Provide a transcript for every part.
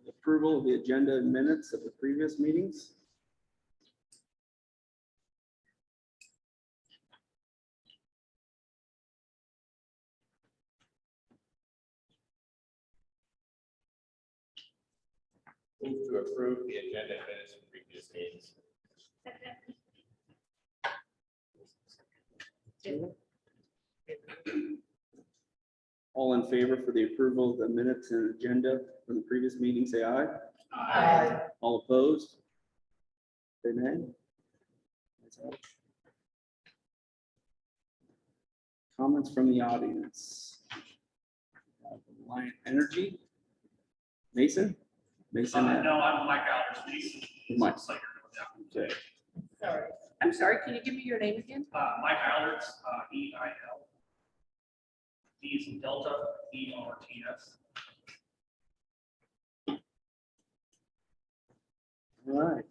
Approval of the agenda and minutes of the previous meetings. Move to approve the agenda and minutes of previous meetings. All in favor for the approval of the minutes and agenda from the previous meeting, say aye. Aye. All opposed? Say nay. Comments from the audience. Lion Energy. Mason? Mason? No, I'm Mike Alders. Mike. Okay. Sorry. I'm sorry, can you give me your name again? Mike Alders, EIL. D is in Delta, ERTS. All right.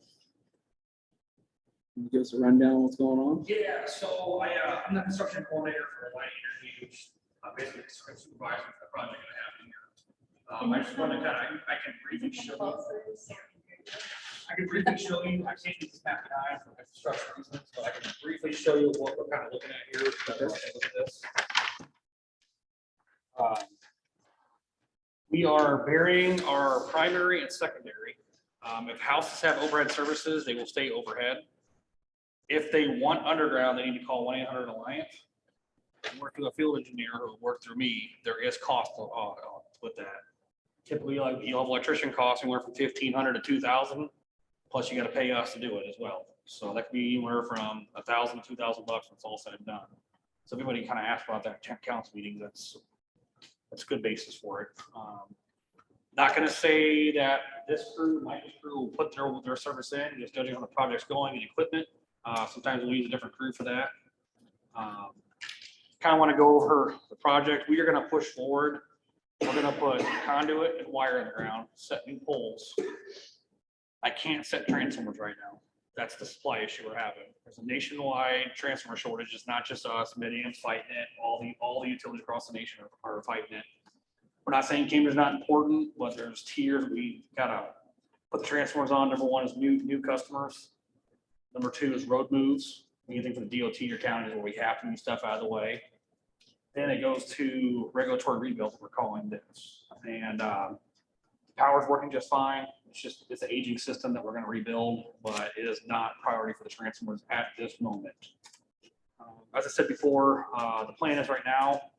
Can you give us a rundown of what's going on? Yeah, so I'm the construction coordinator for Light Energy, which basically is supervising the project that I have here. I just want to I can briefly show you. I can briefly show you, I can't do this map tonight for construction reasons, but I can briefly show you what we're kind of looking at here. Look at this. We are burying our primary and secondary. If houses have overhead services, they will stay overhead. If they want underground, they need to call 1-800-ALLIANCE. Work through a field engineer who will work through me. There is cost with that. Typically, like you'll have electrician costs anywhere from $1,500 to $2,000. Plus, you got to pay us to do it as well. So that could be anywhere from $1,000 to $2,000 when it's all said and done. So everybody kind of asked about that council meeting. That's a good basis for it. Not going to say that this crew, Michael's crew, will put their service in, just judging on the project's going and equipment. Sometimes we'll use a different crew for that. Kind of want to go over the project. We are going to push forward. We're going to put conduit and wire in the ground, set new poles. I can't set transformers right now. That's the supply issue we're having. There's a nationwide transformer shortage. It's not just us, Midian's fighting it. All the utilities across the nation are fighting it. We're not saying Cambridge's not important, but there's tiers we gotta put the transformers on. Number one is new customers. Number two is road moves. Anything for the DOT or counties where we have to move stuff out of the way. Then it goes to regulatory rebuild, we're calling this. And power's working just fine. It's an aging system that we're going to rebuild, but it is not priority for the transformers at this moment. As I said before, the plan is right now,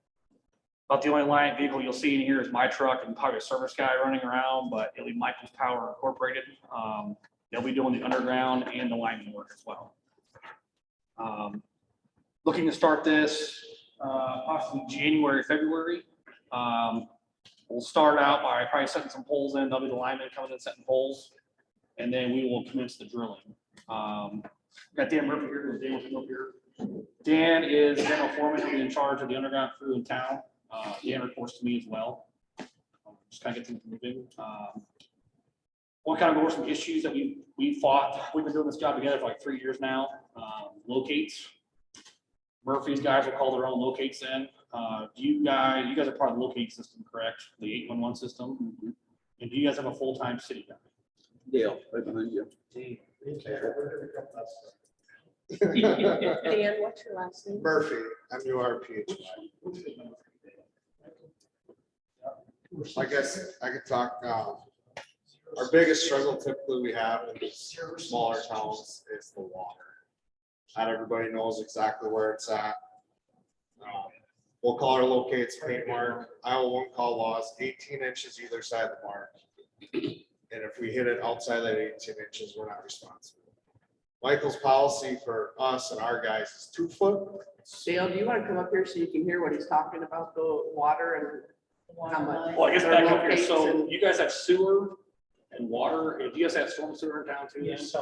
about the only line vehicle you'll see in here is my truck and probably a service guy running around, but it'll be Michael's Power Incorporated. They'll be doing the underground and the lineman work as well. Looking to start this possibly January, February. We'll start out by probably setting some poles in. There'll be the linemen coming in setting poles, and then we will commence the drilling. Got Dan Murphy here. Dan will come up here. Dan is general foreman. He'll be in charge of the underground crew in town. Dan reports to me as well. Just kind of get things moving. We'll kind of go over some issues that we fought. We've been doing this job together for like 3 years now. Locates. Murphy's guys will call their own locates in. You guys are part of the locate system, correct? The 811 system. Mm-hmm. And do you guys have a full-time city guy? Dale, right behind you. Dan, what's your last name? Murphy, MURPHY. I guess I could talk. Our biggest struggle typically we have in these smaller towns is the water. Not everybody knows exactly where it's at. We'll call our locates paint mark. Iowa won't call laws 18 inches either side of the mark. And if we hit it outside that 18 inches, we're not responsible. Michael's policy for us and our guys is 2 foot. Dale, do you want to come up here so you can hear what he's talking about, the water and how much? Well, I guess back up here. Locates So and- you guys have sewer and water. Do you guys have storm sewer in town too? Yes.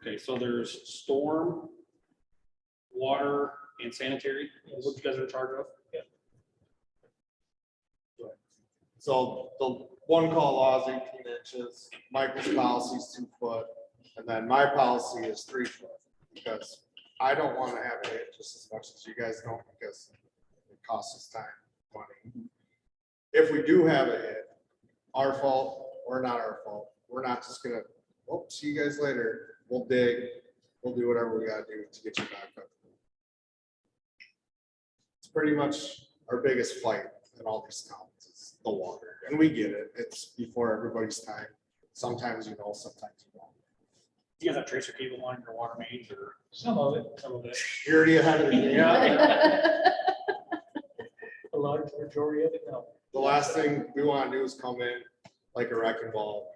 Okay, so there's storm, water, and sanitary. Is what you guys are in charge of? So the one call law is 18 inches. Michael's policy is 2 foot. And then my policy is 3 foot because I don't want to have it hit just as much as you guys don't because it costs us time, money. if we do have a hit, our fault or not our fault, we're not just gonna, oh, see you guys later. We'll dig, we'll do whatever we gotta do to get you back up. It's pretty much our biggest fight in all these towns, is the water, and we get it. It's before everybody's time. Sometimes you know, sometimes you don't. Do you guys have tracer cable line your water mains or? Some of it, Some of it. You're already ahead of me. a large majority of it, no. The last thing we want to do is come in like a wrecking ball.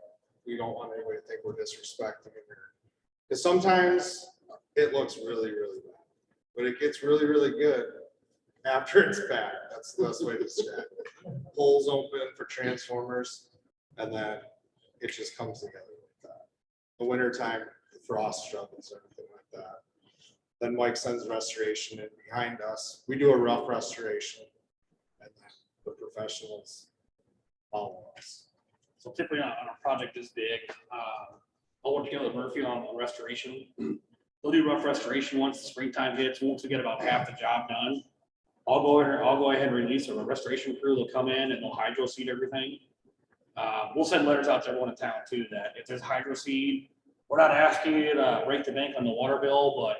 We don't want anybody to think we're disrespecting it. Because sometimes it looks really, really bad, but it gets really, really good after it's bad. That's the best way to describe it. Holes open for transformers, and then it just comes together like that. The winter time, the frost struggles, everything like that. Then Mike sends restoration in behind us. We do a rough restoration, and then the professionals follow us. So typically on a project this big, I'll work together with Murphy on restoration. They'll do rough restoration once the springtime hits. Once we get about half the job done, I'll go ahead and release a restoration crew. They'll come in and they'll hydro seed everything. We'll send letters out to everyone in town too, that if there's hydro seed, we're not asking you to break the bank on the water bill, but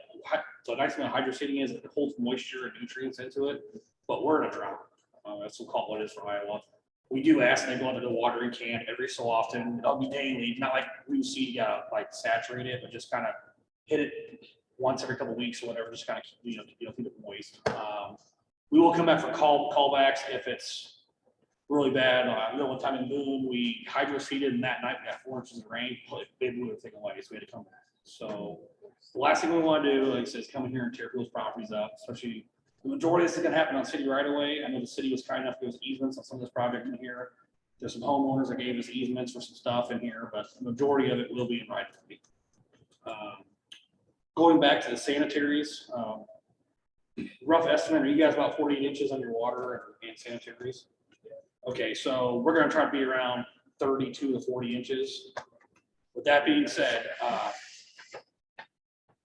the nice thing about hydro seeding is it holds moisture and nutrients into it, but we're in a drought. That's what call it is for Iowa. We do ask them to go into the watering can every so often. It'll be daily, not like blue seed, like saturate it, but just kind of hit it once every couple of weeks or whatever, just kind of, keep it moist. We will come back for callbacks if it's really bad. One time in Boone, we hydro seeded and that night we got 4 inches of rain, but they blew everything away, so we had to come back. So the last thing we want to do, like I said, is come in here and tear people's properties up, especially the majority of this is gonna happen on city right away. I know the city was kind enough to give us easements on some of this project in here. There's some homeowners that gave us easements for some stuff in here, but the majority of it will be in right of way. Going back to the sanitaries, rough estimate, are you guys about 48 inches on your water and sanitaries? Okay, so we're gonna try to be around 32 to 40 inches. With that being said,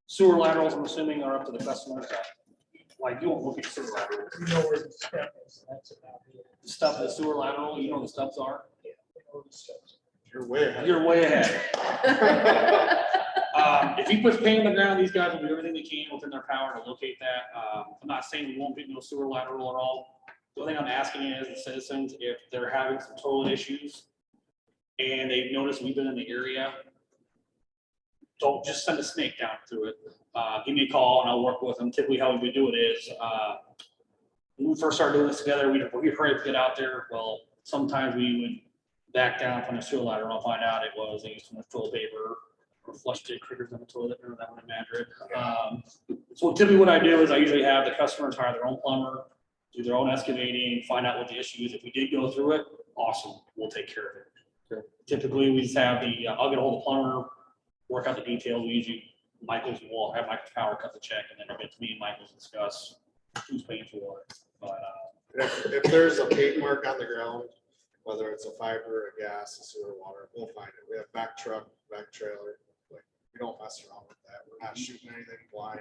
sewer laterals, I'm assuming, are up to the customers. Like, you won't look at sewer laterals. You know where the step is, that's about it. The stuff, the sewer lateral, you know what the steps are? Yeah, you know where the steps You're way ahead. You're way ahead. If he puts paint on the ground, these guys will do everything they can within their power to locate that. I'm not saying we won't get no sewer lateral at all. The only thing I'm asking is the citizens, if they're having some toilet issues and they've noticed we've been in the area, don't just send a snake down through it. Give me a call and I'll work with them. Typically how we do it is, when we first started doing this together, we'd hurry up to get out there. Well, sometimes we would back down from the sewer ladder and I'll find out it was they used too much toilet paper or flushed it critters in the toilet, or that one in Madrid. So typically what I do is I usually have the customers hire their own plumber, do their own excavating, find out what the issue is. If we did go through it, awesome, we'll take care of it. Okay. Typically we just have I'll get a hold of the plumber, work out the details. We usually, Michael's will have Michael's power cut the check and then it'll get to me and Michael's discuss who's paying for it. But If there's a paint mark on the ground, whether it's a fiber, a gas, a sewer, water, we'll find it. We have back truck, back trailer. Like, we don't mess around with that. We're not shooting anything blind.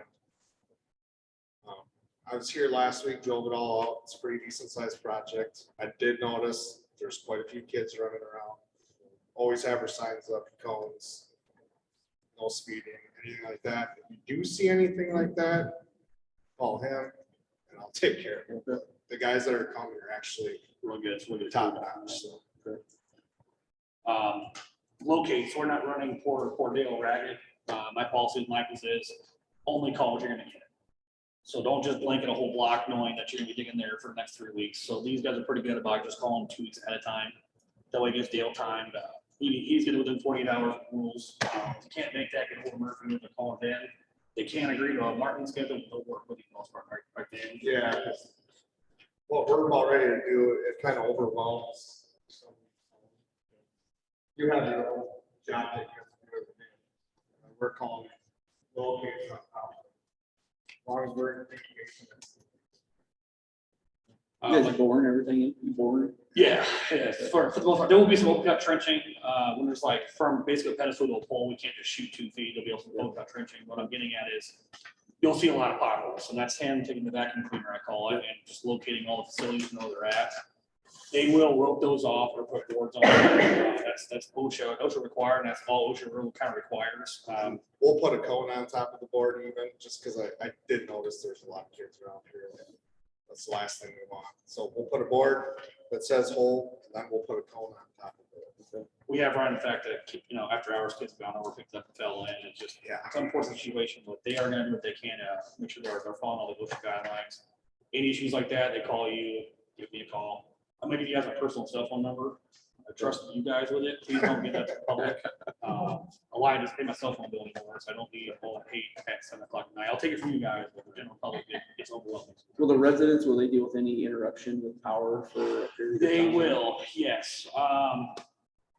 I was here last week, drove it all out. It's a pretty decent sized project. I did notice there's quite a few kids running around. Always have our signs up, cones, no speeding, anything like that. If you do see anything like that, call him and I'll take care of it. The guys that are coming are actually real good, it's really good. top notch, so. Locate, so we're not running poor Dale ragged. My policy with Michael's is only call what you're gonna get. So don't just blanket a whole block knowing that you're gonna be digging there for the next 3 weeks. So these guys are pretty good about just calling 2 weeks ahead of time. That way it gives Dale time to, he's good within 48 hours of rules. If you can't make that, get hold of Murphy, they'll call it in. They can't agree to a marketing schedule, they'll work with you for the most part, right then. Yeah. What we're about ready to do, it kind of overwhelms. You have your own job that you have to do every day. We're calling it locate somehow. As long as we're in communication. You guys are boring everything, you boring? Yeah, for the most part, there will be some open cut trenching, when there's like from basically a pedestal to a pole, we can't just shoot 2 feet, there'll be some open cut trenching. What I'm getting at is, you'll see a lot of potholes, and that's him taking the vacuum cleaner, I call it, and just locating all the facilities and where they're at. They will rope those off or put boards on. That's OSHA required, and that's all OSHA rule kind of requires. We'll put a cone on top of the board even, just because I did notice there's a lot of kids around here. That's the last thing we want. So we'll put a board that says hole, and then we'll put a cone on top of it. We have run, in fact, that, after hours, kids have gone over, picked up, and fell in, and just, Yeah. it's an unfortunate situation, but they are gonna do what they can to make sure they're following all the OSHA guidelines. Any issues like that, they call you, give me a call. I'm gonna give you guys my personal cell phone number. I trust you guys with it. Please don't get that to the public. A lot, I just pay my cell phone bill anymore, so I don't need a whole hate at 7 o'clock at night. I'll take it from you guys, but the general public, it's overwhelming. Will the residents, will they deal with any interruption with power for a period of They time? will, yes.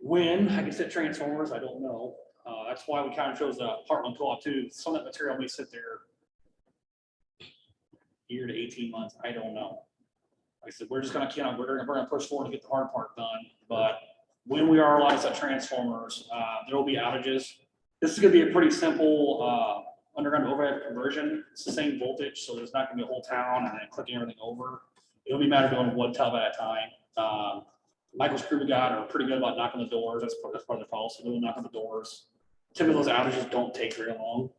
When I can set transformers, I don't know. That's why we kind of chose the Heartland co-op too. Some of that material may sit there year to 18 months. I don't know. Like I said, we're just gonna, we're gonna push forward to get the hard part done. But when we are allowed to set transformers, there will be outages. This is gonna be a pretty simple underground overhead conversion. It's the same voltage, so there's not gonna be a whole town and then clicking everything over. It'll be a matter of doing one tub at a time. Michael's crew we got are pretty good about knocking the doors. That's part of their policy. They'll knock on the doors. Typically, those outages don't take very long,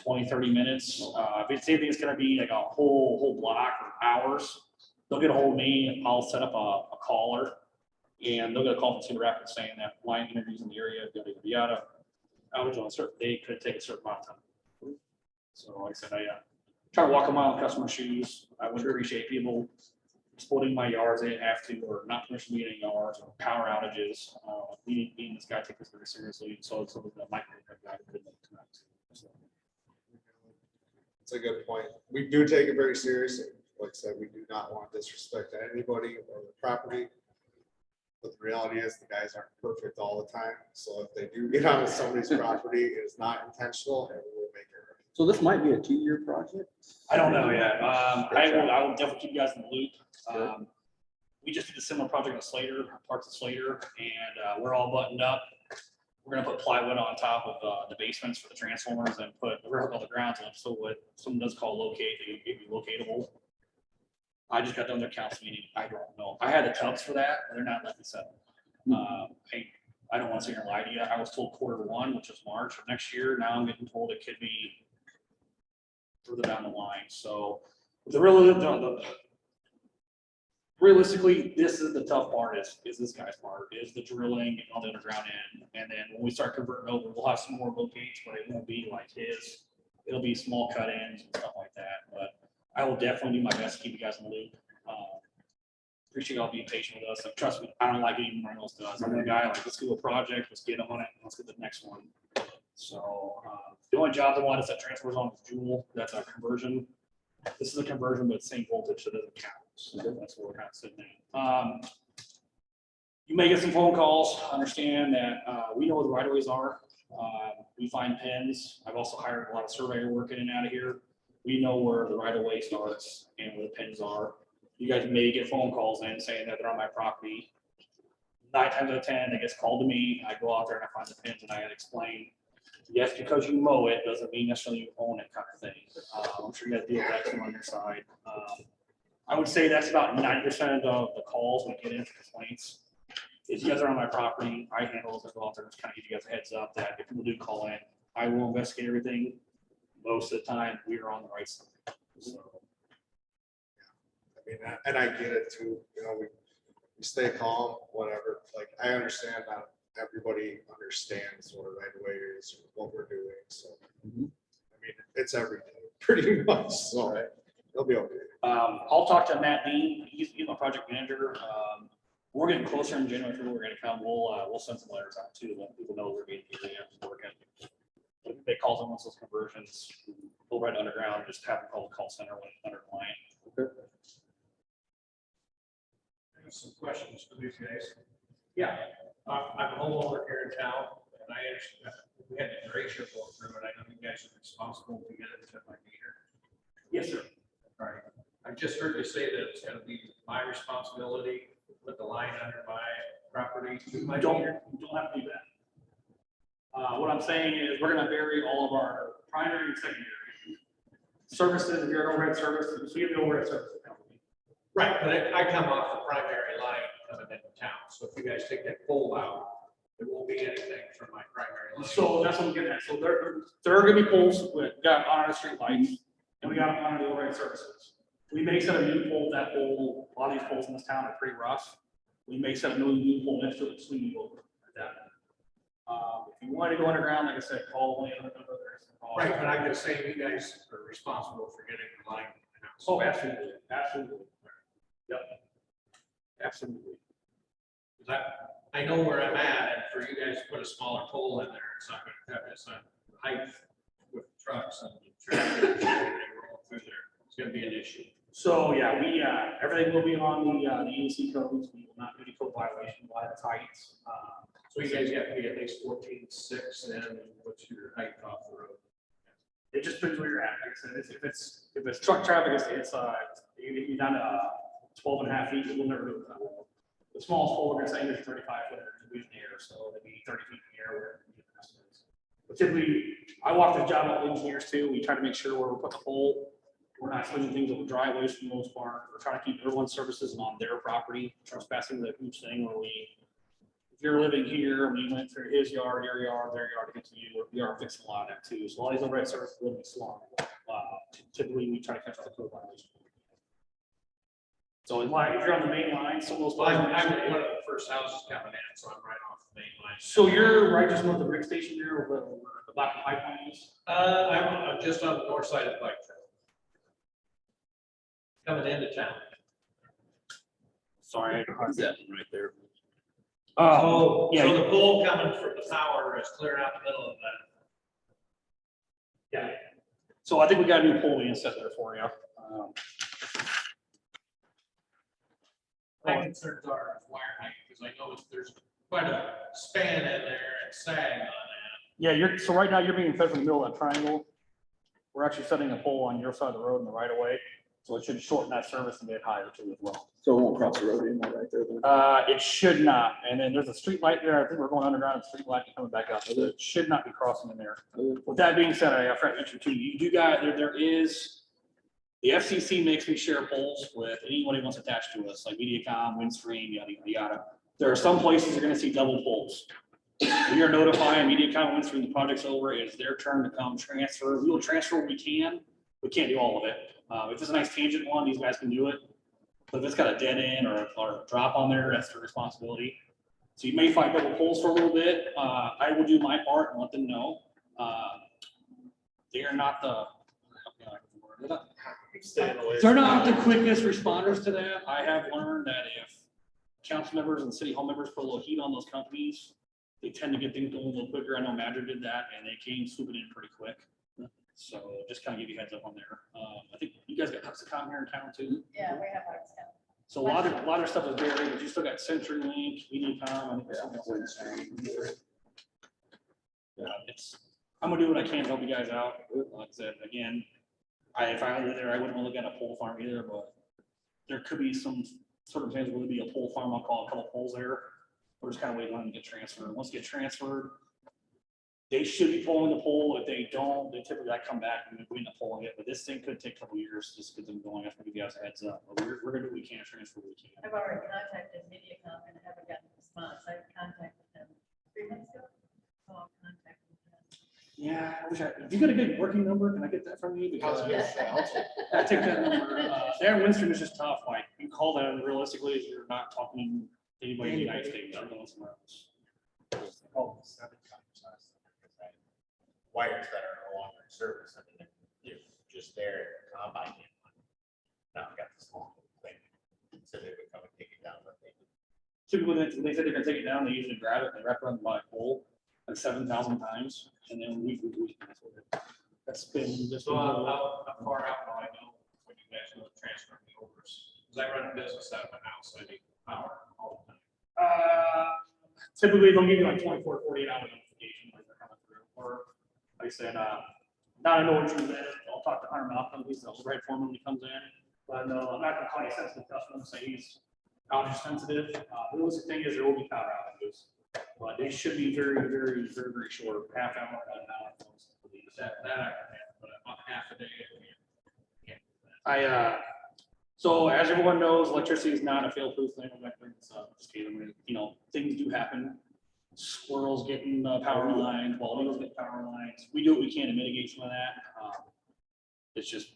20, 30 minutes. If it's anything, it's gonna be like a whole block or hours. They'll get a hold of me. I'll set up a caller, and they'll get a call from Cedar Rapids saying that line interviews in the area, yada, yada, yada. Outage on a certain day could take a certain amount of time. So like I said, I try to walk a mile in customer shoes. I would appreciate people splitting my yards, they didn't have to, or not permission to be in yards, or power outages. Me and this guy take this very seriously, so the micro guy could make tonight. So, It's a good point. We do take it very seriously. Like I said, we do not want disrespect to anybody or the property. But the reality is the guys aren't perfect all the time. So if they do get onto somebody's property, it is not intentional and we'll make it right. So this might be a 2-year project? I don't know yet. I will definitely keep you guys in the loop. We just did a similar project in Slater, parts of Slater, and we're all buttoned up. We're gonna put plywood on top of the basements for the transformers and we're gonna hook all the grounds up. So what someone does call locate, they may be locatable. I just got done their council meeting. I don't know. I had the tubs for that. They're not letting me set them. I don't want to sit here and lie to you. I was told Q1, which is March of next year. Now I'm getting told it could be further down the line. So realistically, this is the tough part is this guy's part, is the drilling and all the underground end. And then when we start converting over, we'll have some more locates, but it won't be like his. It'll be small cut ends and stuff like that. But I will definitely do my best to keep you guys in the loop. Appreciate y'all being patient with us. And trust me, I don't like it even when else does. I'm the guy like, let's do a project, let's get on it, let's get the next one. So the only job I want is that transfers on is Jewel. That's our conversion. This is a conversion, but same voltage, so it doesn't count. So that's what we're kind of sitting in. You may get some phone calls. Understand that we know where the right of ways are. We find pins. I've also hired a lot of surveyor work in and out of here. We know where the right of way starts and where the pins are. You guys may get phone calls in saying that they're on my property. 9 times out of 10, it gets called to me. I go out there and I find the pins and I explain. Yes, because you mow it doesn't mean necessarily you own it kind of thing. I'm sure you guys deal with that too on your side. I would say that's about 90% of the calls we get into complaints. If you guys are on my property, I handle those. I go out there and just kind of give you guys a heads up that if people do call in, I will investigate everything. Most of the time, we are on the right side. So, I mean, and I get it too, you know, we stay calm, whatever, like, I understand that everybody understands what a right of way is, or what we're doing, so. Mhm. I mean, it's every day, pretty much, so it'll be okay. I'll talk to Matt Dean. He's my project manager. We're getting closer in January. We're going to come. We'll send some letters out too, let people know we're being working. If they call them once those conversions, we'll write underground, just have them call the call center when under client. Some questions for these guys. Yeah. I'm a homeowner here in town, and I understand we had the derecho go through, and I know you guys are responsible to get it to my meter. Yes, sir. All right. I just heard you say that it's gonna be my responsibility to put the line under my property to my You don't meter. have to do that. What I'm saying is we're gonna vary all of our primary and secondary services. If you're an overhead service, so you have the overhead service company. Right, but I come off the primary line coming into town. So if you guys take that pole out, there won't be anything from my primary line. So that's what I'm getting at. So there are gonna be poles with, got on our street lights, and we got them on the overhead services. We may set a new pole, that pole, a lot of these poles in this town are pretty rough. We may set a new pole next to it, swing you over at that. If you want to go underground, like I said, call the landowner. Right, but I'm just saying you guys are responsible for getting the line. Oh, absolutely, absolutely. Yep. Absolutely. I know where I'm at, and for you guys to put a smaller pole in there, it's not gonna cut, it's not height with trucks and traffic and roll through there. It's gonna be an issue. So, yeah, we, everything will be on the EDC codes. We will not do any code violation by the heights. So you guys got to be at least 14.6, and what's your height off the road? It just depends where you're at. Like I said, if it's truck traffic, it's you're down to 12.5 feet, we'll never do it that way. The smallest pole we're gonna say is 35 foot, it'll be in the air, so it'll be 30 feet in the air. Where but typically, I walk this job with engineers too. We try to make sure where we put the pole, we're not swinging things over driveways for the most part. We're trying to keep everyone's services on their property. Trespassing is a huge thing where if you're living here, we went through his yard, your yard, their yard to get to you, we are fixing a lot of that too. So all these overhead services will be slow. Typically, we try to catch the code violation. So if you're on the main line, some of those. Well, I'm one of the first houses coming in, so I'm right off the main line. So you're right just north of the brick station there, where the black pipeline is? I'm just on the north side of the bike trail. Coming into town. Sorry, Is that one right there? Oh, yeah. so the pole coming from the power is clearing out the middle of that. Yeah. So I think we got a new pole being set there for you. My concerns are wire height, because I know there's quite a span in there and sag on that. Yeah, so right now you're being fed from the middle of that triangle. We're actually setting a pole on your side of the road in the right of way, so it should shorten that service a bit higher too as well. So it won't cross the road anymore right there then? It should not, and then there's a street light there, I think we're going underground, street light coming back up, so it should not be crossing in there. With that being said, I forgot to mention too, you do got, there is, the FCC makes me share poles with anyone who wants attached to us, like MediaCom, Windstream, yada, yada, yada. There are some places you're gonna see double poles. We are notifying MediaCom, Windstream, the project's over, it's their turn to come transfer, we will transfer what we can can't do all of it. If it's a nice tangent one, these guys can do it. But if it's got a dead end or a drop on there, that's their responsibility. So you may find double poles for a little bit. I will do my part and let them know. They are not they're not the quickest responders to that. I have learned that if council members and city hall members put a little heat on those companies, they tend to get things going a little quicker. I know Madrid did that and they came swooping in pretty quick. So just kind of give you a heads up on there. I think you guys got Huxicom here in town too. Yeah, we have ours now. So a lot of stuff is buried, but you still got CenturyLink, MediaCom, and something else. Yeah, I'm gonna do what I can to help you guys out. Like I said, again, if I were there, I wouldn't look at a pole farm either, but there could be some circumstances where there'd be a pole farm. I'll call a couple poles there. We're just kind of waiting on them to get transferred. Once they get transferred, they should be pulling the pole. If they don't, they typically come back and we end up pulling it. But this thing could take a couple years just because I'm going. I have to give you guys a heads up. But we're gonna do what we can, transfer what we can. I've already contacted MediaCom and haven't gotten a response. I contacted them 3 months ago. So I'll contact them. Yeah, I wish if you got a good working number, can I get that from you? Because I take that number. There, Winston is just tough. Like you call that and realistically, if you're not talking to anybody in the United States, you're going somewhere else. Wires that are no longer in service, I mean, they're just there, combine it. Now I've got this small thing, so they would come and take it down, but they. Typically, when they said they're gonna take it down, they usually grab it and wrap it on by a pole like 7,000 times, and then we that's been just. So how far out do I know when you guys will transfer me over? Because I run a business out of my house, so I need power all the time. Typically, they'll give you like 24 to 48 hour notification when they're coming through, or like I said, not an order from there. I'll talk to Hunter Malcolm, he's the right foreman when he comes in. But no, I'm not gonna call you sensitive customer and say he's outage sensitive. The only thing is there will be power outages, but they should be very, very, very, very short, half hour, an hour. That I can have, but about half a day. I can't do that. So as everyone knows, electricity is not a fail-proof thing. It's locate them. And, you know, things do happen. Squirrels getting power lines, bald eagles get power lines. We do what we can to mitigate some of that. It's just,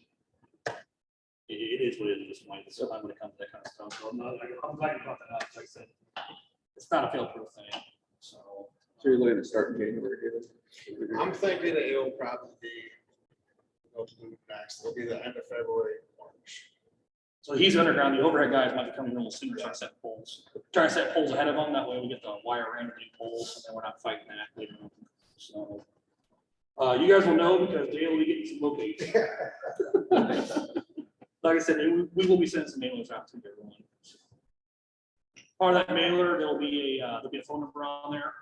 it is what it is at this point. It's sometimes when it comes to that kind of stuff. So I'm glad you brought that up. Like I said, it's not a fail-proof thing, so. So you're looking to start in January. I'm thinking that it'll probably be, next, it'll be the end of February, March. So he's underground, the overhead guys might be coming a little sooner, trying to set poles. Trying to set poles ahead of them, that way we get the wire ran to the poles, and then we're not fighting that later on. So. You guys will know because Dale will be getting some locates. Like I said, we will be sending some mailers out to everyone. Part of that mailer, there'll be a phone number on there.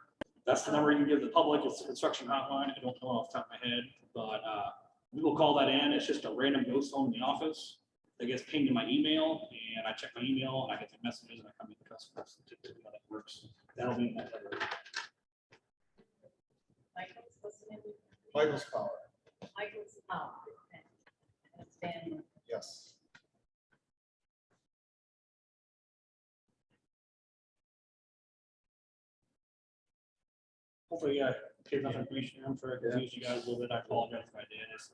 That's the number you can give the public. It's the construction hotline. I don't know off the top of my head, but we will call that in. It's just a random ghost phone in the office. That gets pinged in my email, and I check my email, and I get the messages, and I come to the customers to how that works. That'll be in that letter. Michael's listening. Michael's Power, Michael's, oh, okay. That's Daniel. yes. Hopefully, yeah, gave enough information. I'm sure I confused you guys a little bit. I apologize if I did. It's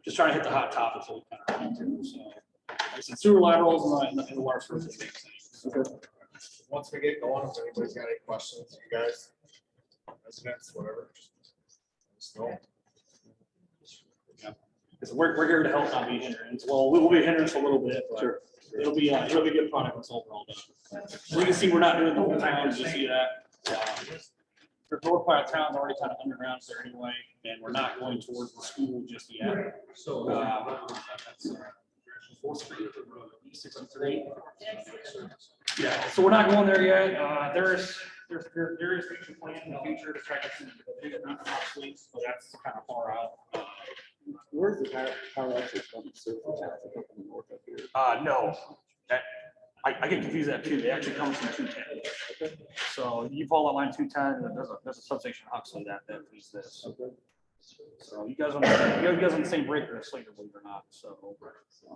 just trying to hit the hot topics that we kind of ran into. So, like I said, sewer laterals and the water source is a big thing. So, Once we get going, if anybody's got any questions, you guys, residents, whatever. Just know. because we're here to help, not be hindrance. Well, we will be a hindrance a little bit, but Sure. it'll be a good product when it's overall done. So you can see we're not doing the whole town. You see that. The north part of town's already kind of underground there anyway, and we're not going towards the school just yet. So. Fourth Street, E63. Yeah, so we're not going there yet. There's future plans in the future to try to get some bigger suites, but that's kind of far out. Where's the power actually from? So it's up in the north up here. No, I get confused that too. They actually come from 210. So you follow line 210, and there's a substation Huxley that leads this. Okay. So you guys on the same breaker as Slater, believe it or not. So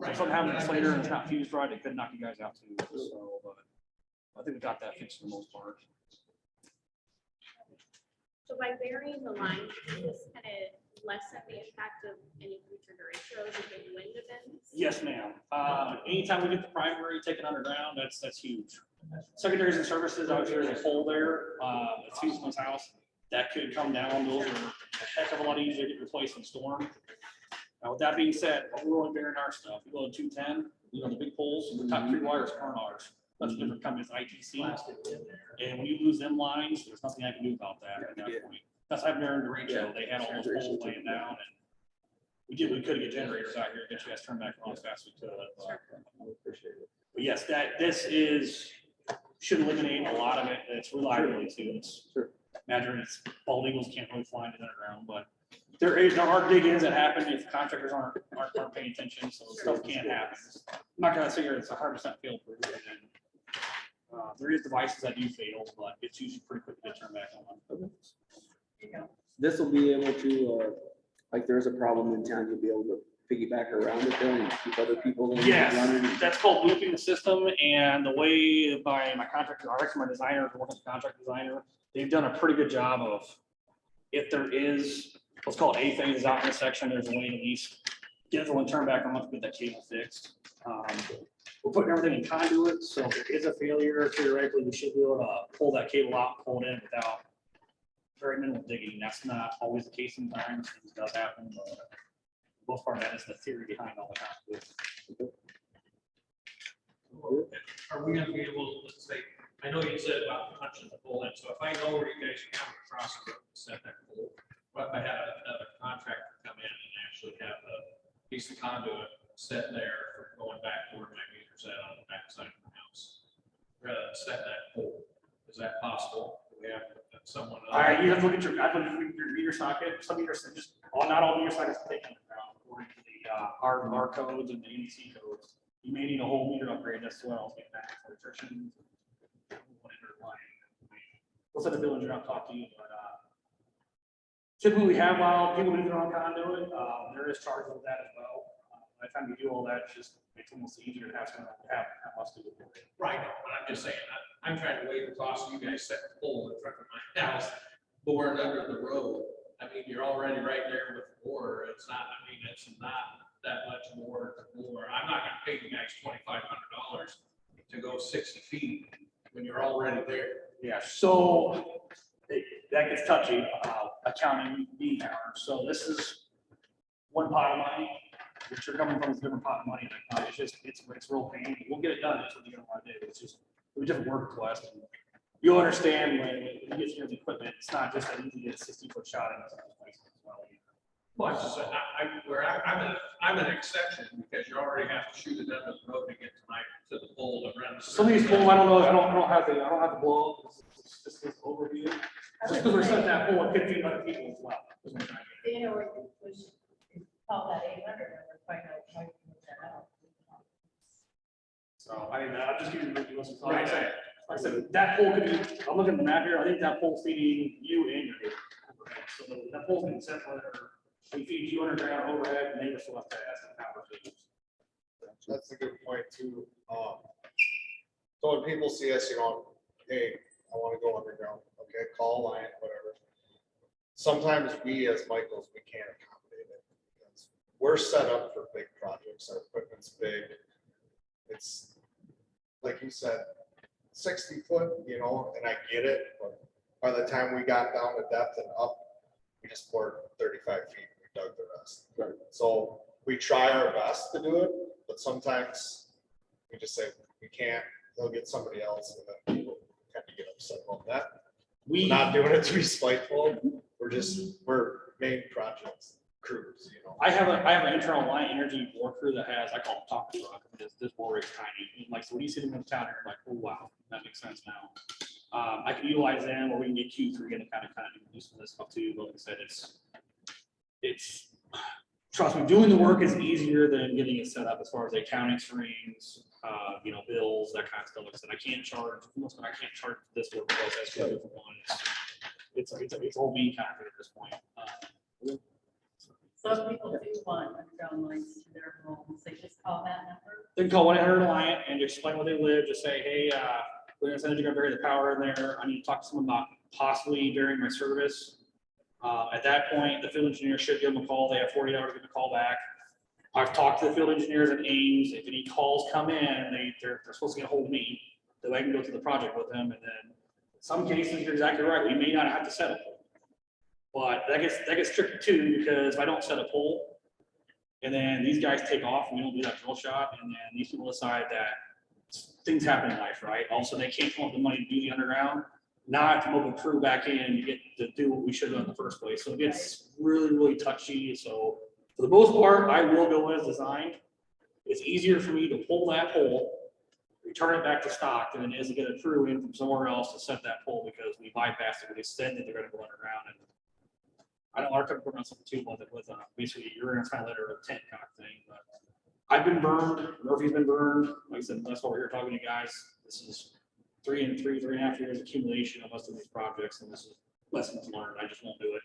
if something happened to Slater and it's not fused right, it could knock you guys out too. So, but I think we got that fixed for the most part. So by burying the lines, does this kind of lessen the impact of any future derechos if they wind events? Yes, ma'am. Anytime we get the primary taken underground, that's huge. Secondaries and services out here, there's a hole there. It's Houston's house. That could come down. Those are a heck of a lot easier to get replaced in storm. Now, with that being said, we're only burying our stuff. We go to 210, you know, the big poles, the top 3 wires aren't ours. That's a different company, it's ITC. And when you lose them lines, there's nothing I can do about that at that point. That's happened during the ratio. They had all those poles laying down, and we could get generators out here, get you guys turned back on as fast as we could. But yes, should eliminate a lot of it. It's reliability too. Imagine it's bald eagles can't really fly into the underground, but there are dig-ins that happen if contractors aren't paying attention, so stuff can't happen. I'm not gonna say it's 100% fail proof. There is devices that do fail, but it's usually pretty quick to turn back on. This will be able to, like, there's a problem in town, you'll be able to piggyback around it then and keep other people in Yes, running. that's called looping the system, and the way by my contractor, my designer, working with the contract designer, they've done a pretty good job of, if there is, what's called A phases out in the section, there's a way to at least get everyone turned back on to get that cable fixed. We're putting everything in conduit, so if there is a failure, theoretically, we should be able to pull that cable out, pull it in without very minimal digging. That's not always the case sometimes, things does happen, but most part of that is the theory behind all the conduit. Are we gonna be able to say, I know you said about punching the pole in, so if I know where you guys are coming across the road to set that pole, what if I had another contractor come in and actually have a piece of conduit set there for going back to where my meter's at on the back side of the house? Rather than set that pole, is that possible? Do we have someone? You have to look at your meter socket. Some meters are just, not all meter sockets are taken down according to the our codes and the NEC codes. You may need a whole meter upgrade as well. Get back to electricians. We'll send a bill and I'll talk to you, but typically we have, while people do their own conduit, there is charges with that as well. By the time you do all that, it's almost easier to have someone have us do it. Right, but I'm just saying, I'm trying to waive the cost of you guys set the pole in front of my house, boring under the road. I mean, you're already right there with the border. It's not, I mean, it's not that much more to bore. I'm not gonna pay you guys $2,500 to go 60 feet when you're already there. Yeah, so that gets touchy, accounting being there. So this is one pot of money, which you're coming from is a different pot of money. It's just, it's real pain. We'll get it done. That's what you're gonna want to do. It's just a different work request. You'll understand when you get your equipment, it's not just that easy to get a 60-foot shot in. Well, I just said, I'm an exception because you already have to shoot it under the road to get to the pole to run. Some of these polls, I don't know, I don't have to blow up. It's just this overview. Just because we're setting that pole, it could feed other people as well. is what I'm trying to do. You know, we should call that 800 and find out how you can move that out. So, I mean, I'm just giving you some thoughts. Right. Like I said, that pole could be, I'm looking at the map here, I think that pole's feeding you and your neighbor. So that pole's been set for, we feed you underground overhead, and neighbors still have to ask the power to use. That's a good point too. So when people see us, hey, I want to go underground, okay, call line, whatever. Sometimes we as Michaels, we can't accommodate it. Because we're set up for big projects, our equipment's big. It's, like you said, 60 foot, and I get it, but by the time we got down to depth and up, we just poured 35 feet, we dug the rest. Right. So we try our best to do it, but sometimes we just say, we can't, they'll get somebody else, and then people kind of get upset about that. We're not doing it to be spiteful, we're main projects crews, I have an internal line energy bore crew that has, I call it top truck, this bore is tiny. And like, so when you see them in town, you're like, oh, wow, that makes sense now. I can utilize them, or we can get Q3 and kind of do some of this stuff too, but like I said, it's, trust me, doing the work is easier than getting it set up as far as the accounting streams, bills, that kind of stuff. Like I said, I can't charge this work because that's for one. It's a whole bean kind of at this point. So if people do want underground lines to their homes, they just call that number. They can call 1-800-Alliant and explain where they live, just say, hey, we're gonna send you to bury the power in there. I need to talk to someone about possibly during my service. At that point, the field engineer should give them a call. They have 40 hours to get a call back. I've talked to the field engineers at Ames. If any calls come in, they're supposed to get a hold of me, that I can go through the project with them. And then in some cases, you're exactly right. We may not have to set a pole. But that gets tricky too, because if I don't set a pole, and then these guys take off, and we don't do that drill shot, and then these people decide that things happen in life, right? Also, they can't come up with the money to do the underground. Now I have to move a crew back in to get to do what we should have done in the first place. So it gets really, really touchy. So for the most part, I will go as designed. It's easier for me to pull that pole, return it back to stock, than it is to get a crew in from somewhere else to set that pole, because we bypassed it. We said that they're going to go underground, and I don't want to put on something too with basically you're in a kind of letter of tent kind of thing. But I've been burned. Murphy's been burned. Like I said, that's why we're here talking to you guys. This is 3.5 years accumulation of us in these projects, and this is lessons learned. I just won't do it.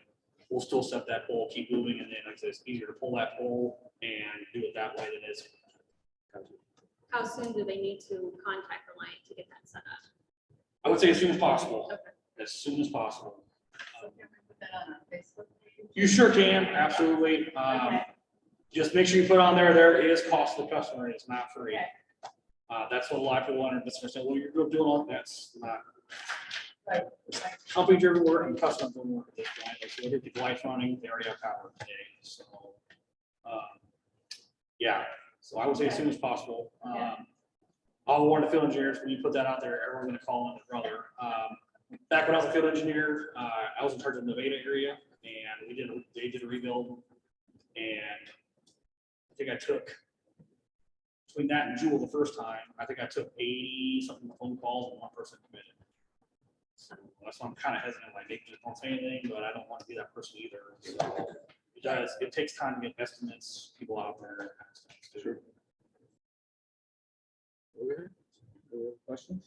We'll still set that pole, keep moving, and then like I said, it's easier to pull that pole and do it that way than it is. How soon do they need to contact Reliant to get that set up? I would say as soon as possible. Okay. As soon as possible. So can we put that on our Facebook page? You sure can, absolutely. Okay. Just make sure you put on there is cost to the customer, it's not free. Okay. That's what a lot of people want to say, well, you're doing all, that's not. Right. Company driven work and customer driven work at this point, like, so they get the lights running, they already have power today, so. Yeah, so I would say as soon as possible. I'll warn the field engineers, when you put that out there, everyone's gonna call on their brother. Back when I was a field engineer, I was in charge of the Nevada area, and they did a rebuild. And I think I took, between that and Jewel the first time, I think I took 80-something phone calls and one person committed. So that's why I'm kind of hesitant, like, they just don't say anything, but I don't want to be that person either. So it takes time to get estimates, people out there. That kind of stuff, too. Sure. Okay. Any other questions?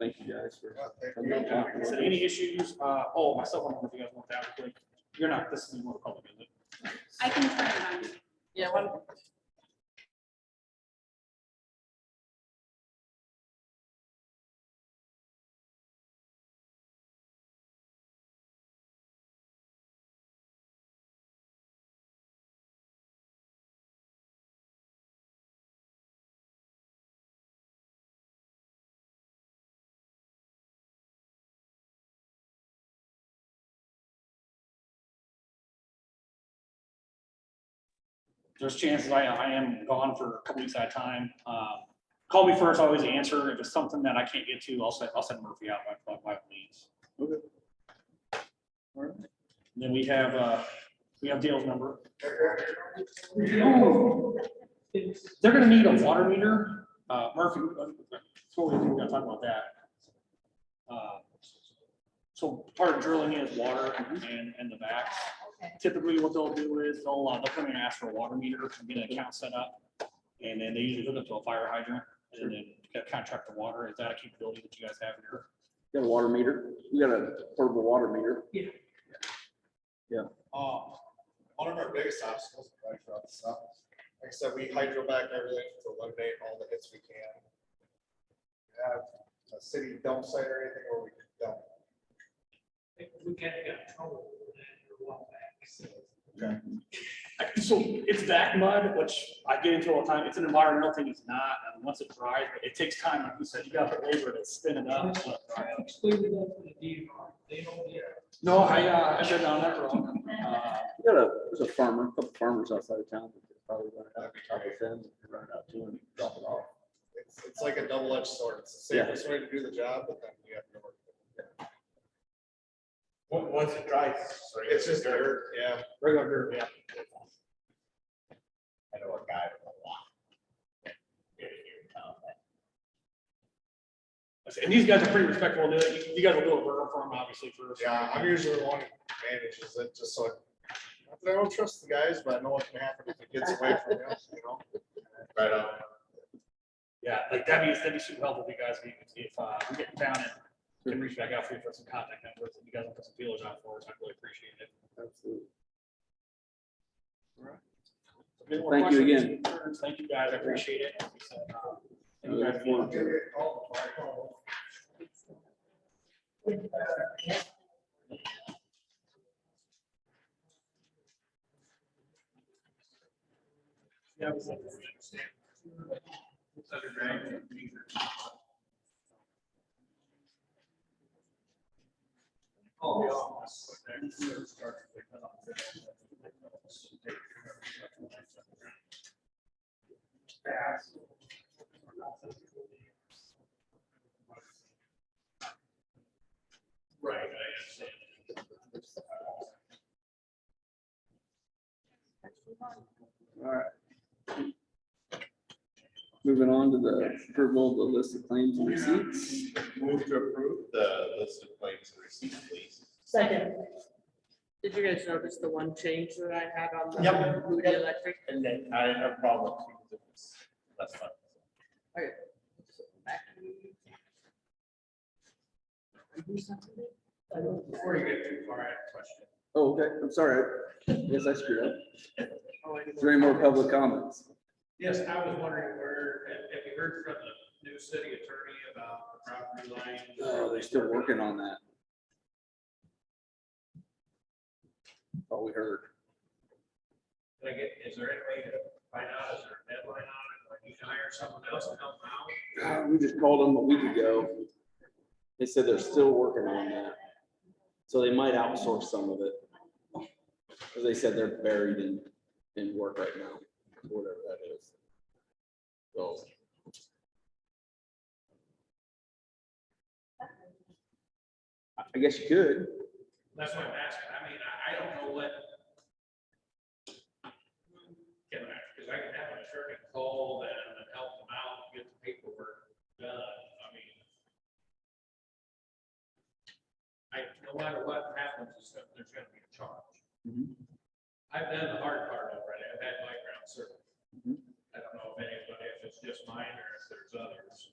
Thank you guys for coming and talking. Like I said, any issues, my cell phone number, if you guys want that real quick. You're not, this is more public, is it? I can turn it on. Yeah, There's chances I am gone for a couple weeks at a time. Call me first, I always answer. If it's something that I can't get to, I'll send Murphy out by all means. Okay. All right. Then we have Dale's number. They're gonna need a water meter. Murphy, before we're gonna talk about that. So part of drilling is water and the back. Typically what they'll do is they'll come in and ask for a water meter and get an account set up. And then they usually hook up to a fire hydrant and then contract the water. Is that a capability that you guys have here? Got a water meter. We got a portable water meter. One of our biggest obstacles, right, throughout the stuff, like I said, we hydro back everything to eliminate all the hits we can. We have a city dump site or anything where we dump. We can't get trouble with that or walk back. So it's back mud, which I get into all the time. It's an environmental thing. It's not. And once it dries, it takes time. Like you said, you got the labor to spin it up. Excluded that from the DNR. They don't get. No, I've been down that road. There's a farmer, a couple farmers outside of town. that could probably run it out, top of them, run it out to and drop it off. It's like a double-edged sword. It's the safest way to do the job, but then you have to work. Once it dries, It's just dirt, yeah. Regular dirt, yeah. I know a guy with a lot. Here in town. And these guys are pretty respectful. You guys will do a burn for them, obviously, first. Yeah, I'm usually the one who manages it, just so. Not that I don't trust the guys, but I know what can happen if it gets away from you, know? Right on. Yeah, like that'd be super helpful if you guys, if we get down and can reach back out for you for some contact numbers, if you guys will put some feelers out for us, I'd really appreciate it. Absolutely. Any more Thank you questions, again. concerns? Thank you guys, I appreciate it. Thank you guys. Look forward to it. Yeah. It's underground. Oh, yeah. Right, I understand. All right. Moving on to the approval of the list of claims and receipts. Move to approve the list of claims and receipts, please. Second. Did you guys notice the one change that I had on the Yep. Moody Electric? And then I have a problem. That's fine. Okay. Back to you. Before you get too far, I have a question. Oh, okay. I'm sorry. Yes, I screwed up. Oh, I Is didn't- there any more public comments? Yes, I was wondering have you heard from the new city attorney about the property line? Oh, they're still working on that. Oh, we heard. Is there any way to find out, is there a deadline on it, like you can hire someone else to help out? We just called them a week ago. They said they're still working on that. So they might outsource some of it. Because they said they're buried in work right now, whatever that is. So. I guess you could. That's what I'm asking, I mean, I don't know what. Because I can have an attorney call and help them out, get the paperwork done, I mean. No matter what happens, there's gonna be a charge. Mhm. I've done the hard part already, I've had my ground survey. Mhm. I don't know if it's just mine or if there's others.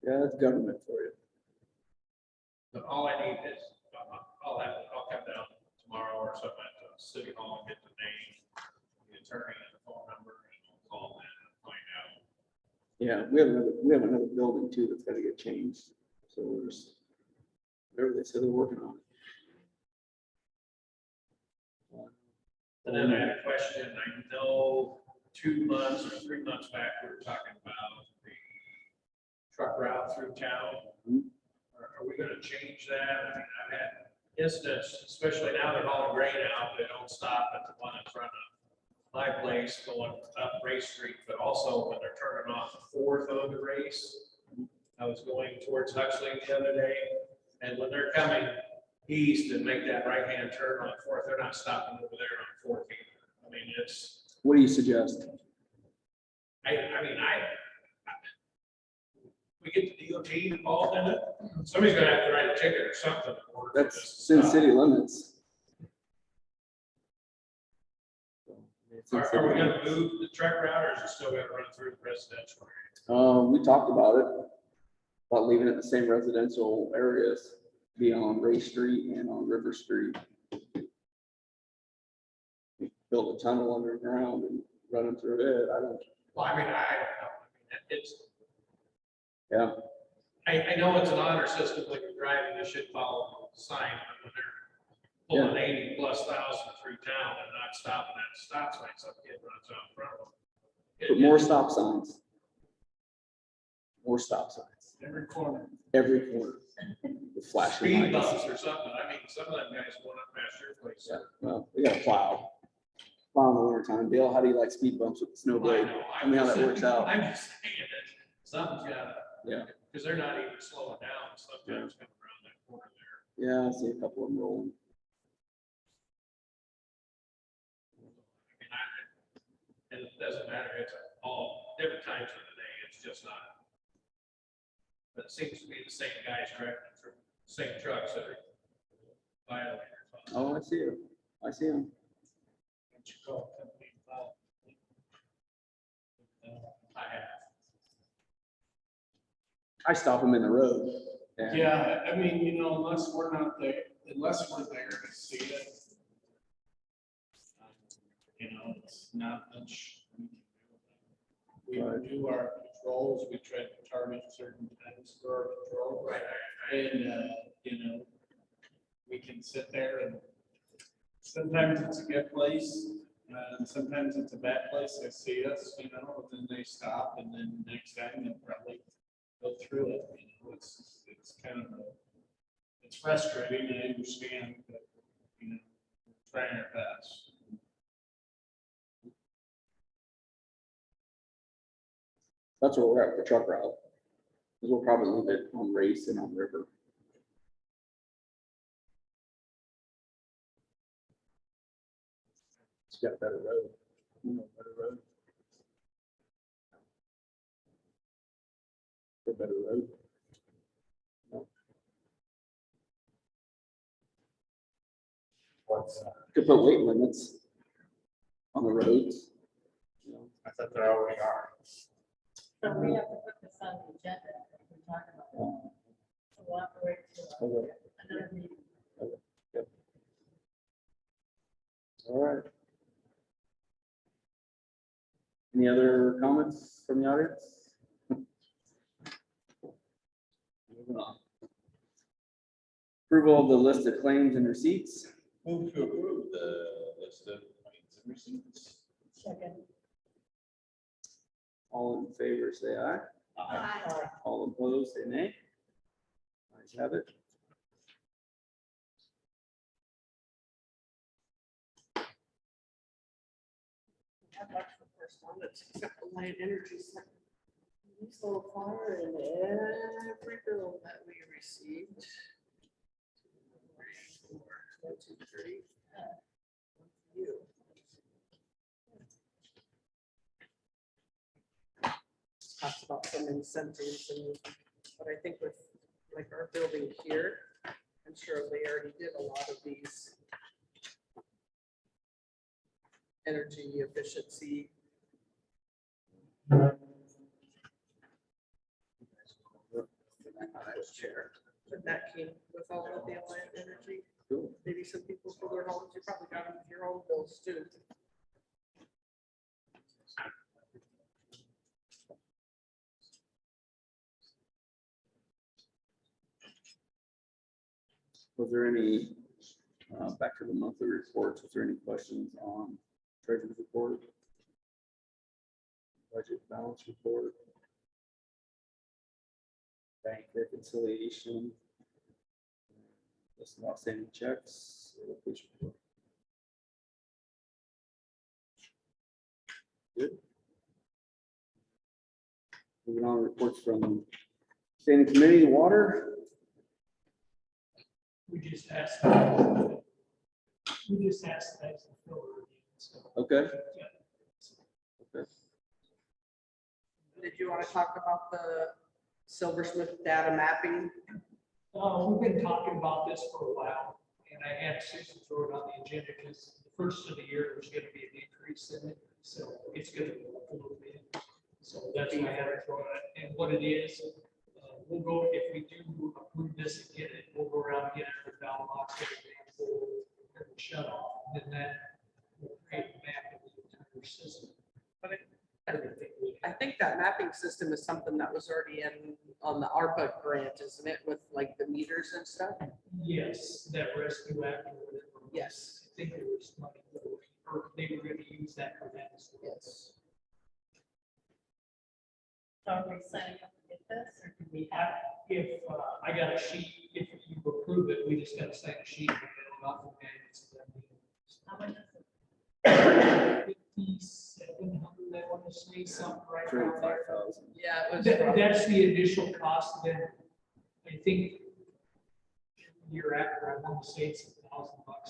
Yeah, that's government for you. But all I need is, I'll come down or something at the city hall, get the name, the attorney and the phone number, and we'll call them and find out. Yeah, we have another building too that's gotta get changed. So we're just, whatever they said they're working on it. And then I had a question, I know 2 months or 3 months back, we were talking about the truck route through town. Mhm. Are we gonna change that? I mean, I've had instances, especially now they're hauling grain out, they don't stop at the one in front of my place going up Race Street, but also when they're turning off the fourth of the race. I was going towards Huxley the other day, and when they're coming east and make that right-hand turn on Fourth, they're not stopping over there on Fourth either. I mean, it's, What do you suggest? I mean, we get the DOT involved in it, somebody's gonna have to write a ticket or something. in order for this That's to Sin stop. City limits. Are we gonna move the truck route, or is it still gonna run through the residential area? We talked about it, about leaving it the same residential areas, be on Ray Street and on River Street. Build a tunnel underground and run them through it. I don't, Well, I mean, I don't know. I mean, it's, yeah, I know it's an honor system, when you're driving, you should follow the sign, but when they're pulling 80+ thousand through town and not stopping at the stop sign, some kid runs out in front of them. but more stop signs. More stop signs, Every corner. every corner. With flashing Speed lights. bumps or something, I mean, some of them guys going up past your place. Yeah, well, we gotta plow. Plow in the winter time. Dale, how do you like speed bumps with the snow blade? Tell me how that works out. I'm just saying that something's gotta. Yeah. Because they're not even slowing down, sometimes coming around that corner there. Yeah, I see a couple of them rolling. I mean, and it doesn't matter, it's all different times of the day, it's just not. But it seems to be the same guys driving through, same trucks that are violators. Oh, I see it. I see them. What you call company file. I have. I stop them in the road. and- Yeah, I mean, you know, unless we're not there, unless we're there to see it. You know, it's not much. We can do. We do our patrols, we try to target certain times for our patrol. Right. And, you know, we can sit there and sometimes it's a good place, and sometimes it's a bad place. They see us, you know, and then they stop, and then next time they'll probably go through it. You know, it's kind of it's frustrating, I understand, but, you know, we're trying our best. That's where we're at with the truck route. Because we'll probably leave it on Race and on River. It's got a better road. Better road. A better road. What's, Could put weight limits on the roads. You know, I thought there already are. So we have to put this on the agenda, if we're talking about. So we'll have to wait till Okay. another meeting. All right. Any other comments from the audience? Moving on. Approval of the list of claims and receipts. Move to approve the list of claims and receipts. Second. All in favor, say aye. Aye. All opposed, say nay. Ayes have it. That's the first one that's except the light energy. Diesel fire and every bill that we received. 1, 2, 3. You. Talks about some incentives and, but I think with like our building here, I'm sure they already did a lot of these energy efficiency. I was chair, but that came with all of the Alliant Energy. Cool. Maybe some people for their homes, you probably your own bills too. Was there any, back to the monthly reports, was there any questions on treasurer's report? Budget balance report? Bank reconciliation? List of outstanding checks? Police report. Good. Moving on, reports from standing committee, water. We just asked. That to fill her in, so, Okay. yeah. Okay. Did you want to talk about the Silversmith data mapping? We've been talking about this for a while, and I had Susan throw it on the agenda because the first of the year, there's gonna be an increase in it, so it's gonna go up a little bit. So that's why I had her throw it, and what it is, we'll go, if we do approve this and get it, we'll go around and get it for valve box, and shut off, then that will create a map of the entire system. But Everything we I think that mapping system is something that was already in on the ARPA grant, isn't it, with like the meters and stuff? Yes, that rescue act or whatever. Yes. I think there was money, or they were gonna use that for that as well. Yes. So are we signing up to get this, or do we have? If, I got a sheet, if you approve it, we just gotta sign a sheet. And then off the minutes, and then How much is it? 5,700, I want to say something right around there. 35,000. Yeah, it was. That's the initial cost, then I think year after, I want to say it's $1,000 now.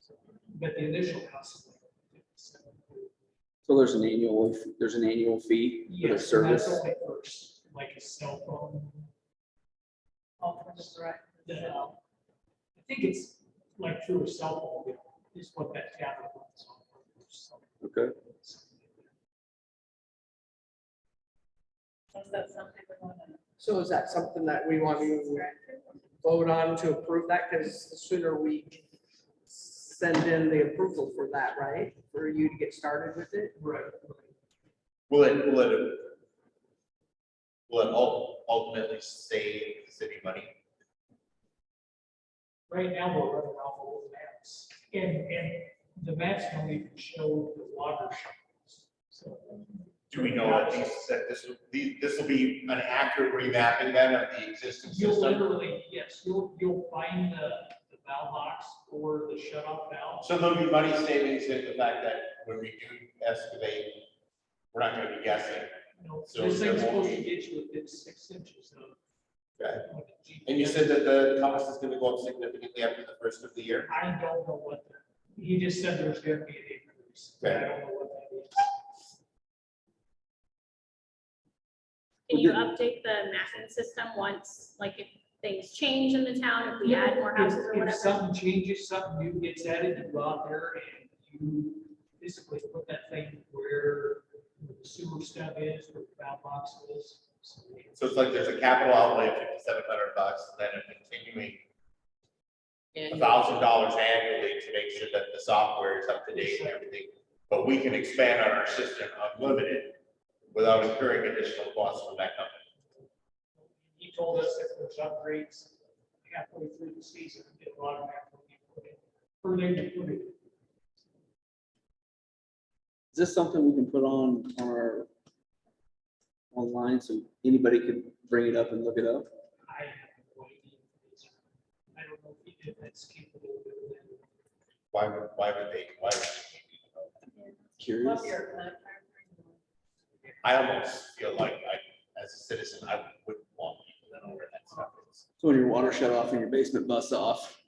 So, but the initial cost is like 57. So there's an annual fee for the Yes, and service. that's only for like a cell phone. Oh, for the direct. I think it's like through a cell phone, is what that tablet runs on. So, Okay. Is that something we want to? So is that something that we want to vote on to approve that? Because the sooner we send in the approval for that, right? For you to get started with it? Right. Will it ultimately save the city money? Right now, we're running off of old maps, and the maps don't even show the watershed. So. Do we know at least that this will be an accurate remapping then of the existing You'll system? literally, yes, you'll find the valve box or the shut off valve. So there'll be money savings in the fact that when we do excavate, we're not gonna be guessing. You know, So this there thing's won't supposed to be- get you within 6 inches of. Okay. of the GPS. And you said that the compass is gonna go up significantly after the first of the year? I don't know what, he just said there's gonna be an increase. I Okay. don't know what that is. Can you update the mapping system once, like if things change in the town, if we add more houses or If whatever? something changes, something new gets added, you go out there and you basically put that thing where the sewer stuff is, where the valve box is. So it's like there's a capital outlay of $5,700, then a continuing $1,000 annually to make sure that the software is up to date and everything. But we can expand on our system unlimited without incurring additional costs from that company. He told us if there's upgrades halfway through the season, it'll automatically be put in, or they can put it. Is this something we can put on our online so anybody could bring it up and look it up? I have no idea. I don't know if that's capable of doing that. Why would they? Curious. What your contract? I almost feel like as a citizen, I wouldn't want people to know where that stuff is. So when your water shut off and your basement busts off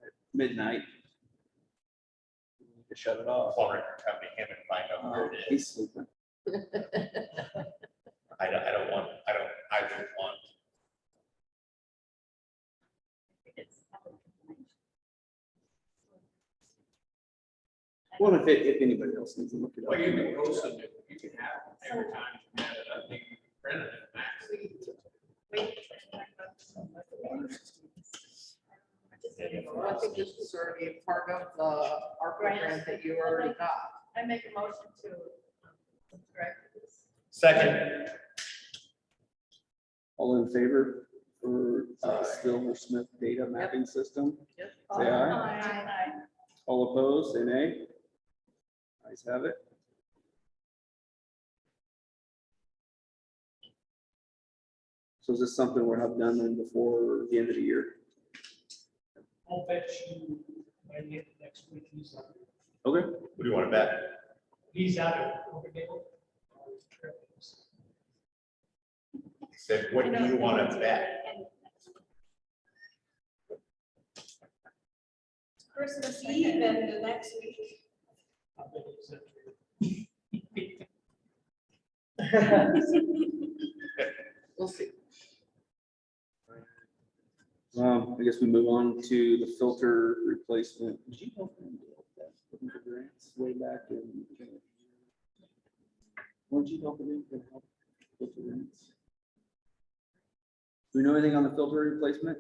at midnight, you can shut it off. Plumber can come to him and find out where it is. He's sleeping. I don't want. It's public information. Well, if anybody else needs to look it up. Well, you can post it, you can have it every time you have it, I think you can print it, max. Wait. Yeah, I think this is already a part of the ARPA grant that you already got. I make a motion to subscribe to this. Second. All in favor for Silver Smith data mapping system? Yep. Say aye. Aye. All opposed, say nay. Ayes have it. So is this something we'll have done then before the end of the year? I'll bet you by the end of next week, Okay. What do you want to bet? he's out of Coverdale. He said, what do you want to bet? Christmas Eve and the next week. I bet he's up We'll see. I guess we move on to the filter replacement. Did you help them develop that? Looking for grants way back in? Weren't you helping them to help with the grants? Do we know anything on the filter replacement?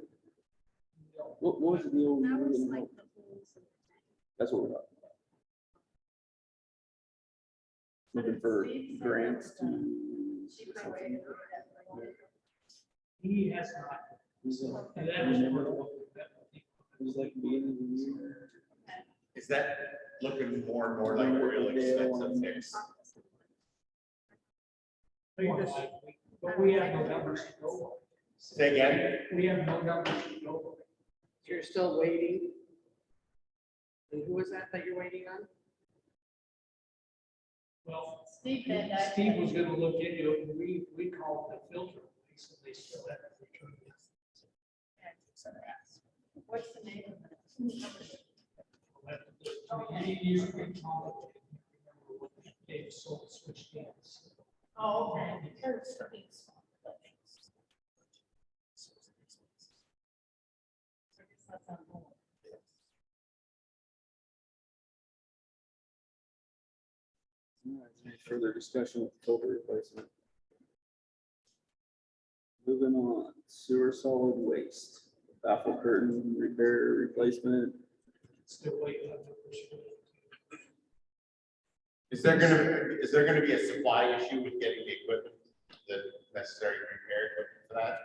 What was the deal? we That were was gonna like help? the whole. That's what we're talking about. Looking for grants to. He has not. And that was part of what we bet. It was like the beginning of the year. Is that looking more and more like a real expensive fix? But we have no numbers to go on. Say again? We have no numbers to go on. You're still waiting. And who was that you're waiting on? Well, Steve Van Dyke. Steve was gonna look into it, and we called the filter, he said they still haven't returned it. What's the name of it? He used to be called. They sold switch gas. Oh, okay. That's on hold. Any further discussion with filter replacement? Moving on, sewer solid waste, baffle curtain repair replacement. Still waiting on numbers. Is there gonna be a supply issue with getting the equipment, the necessary repair equipment for that?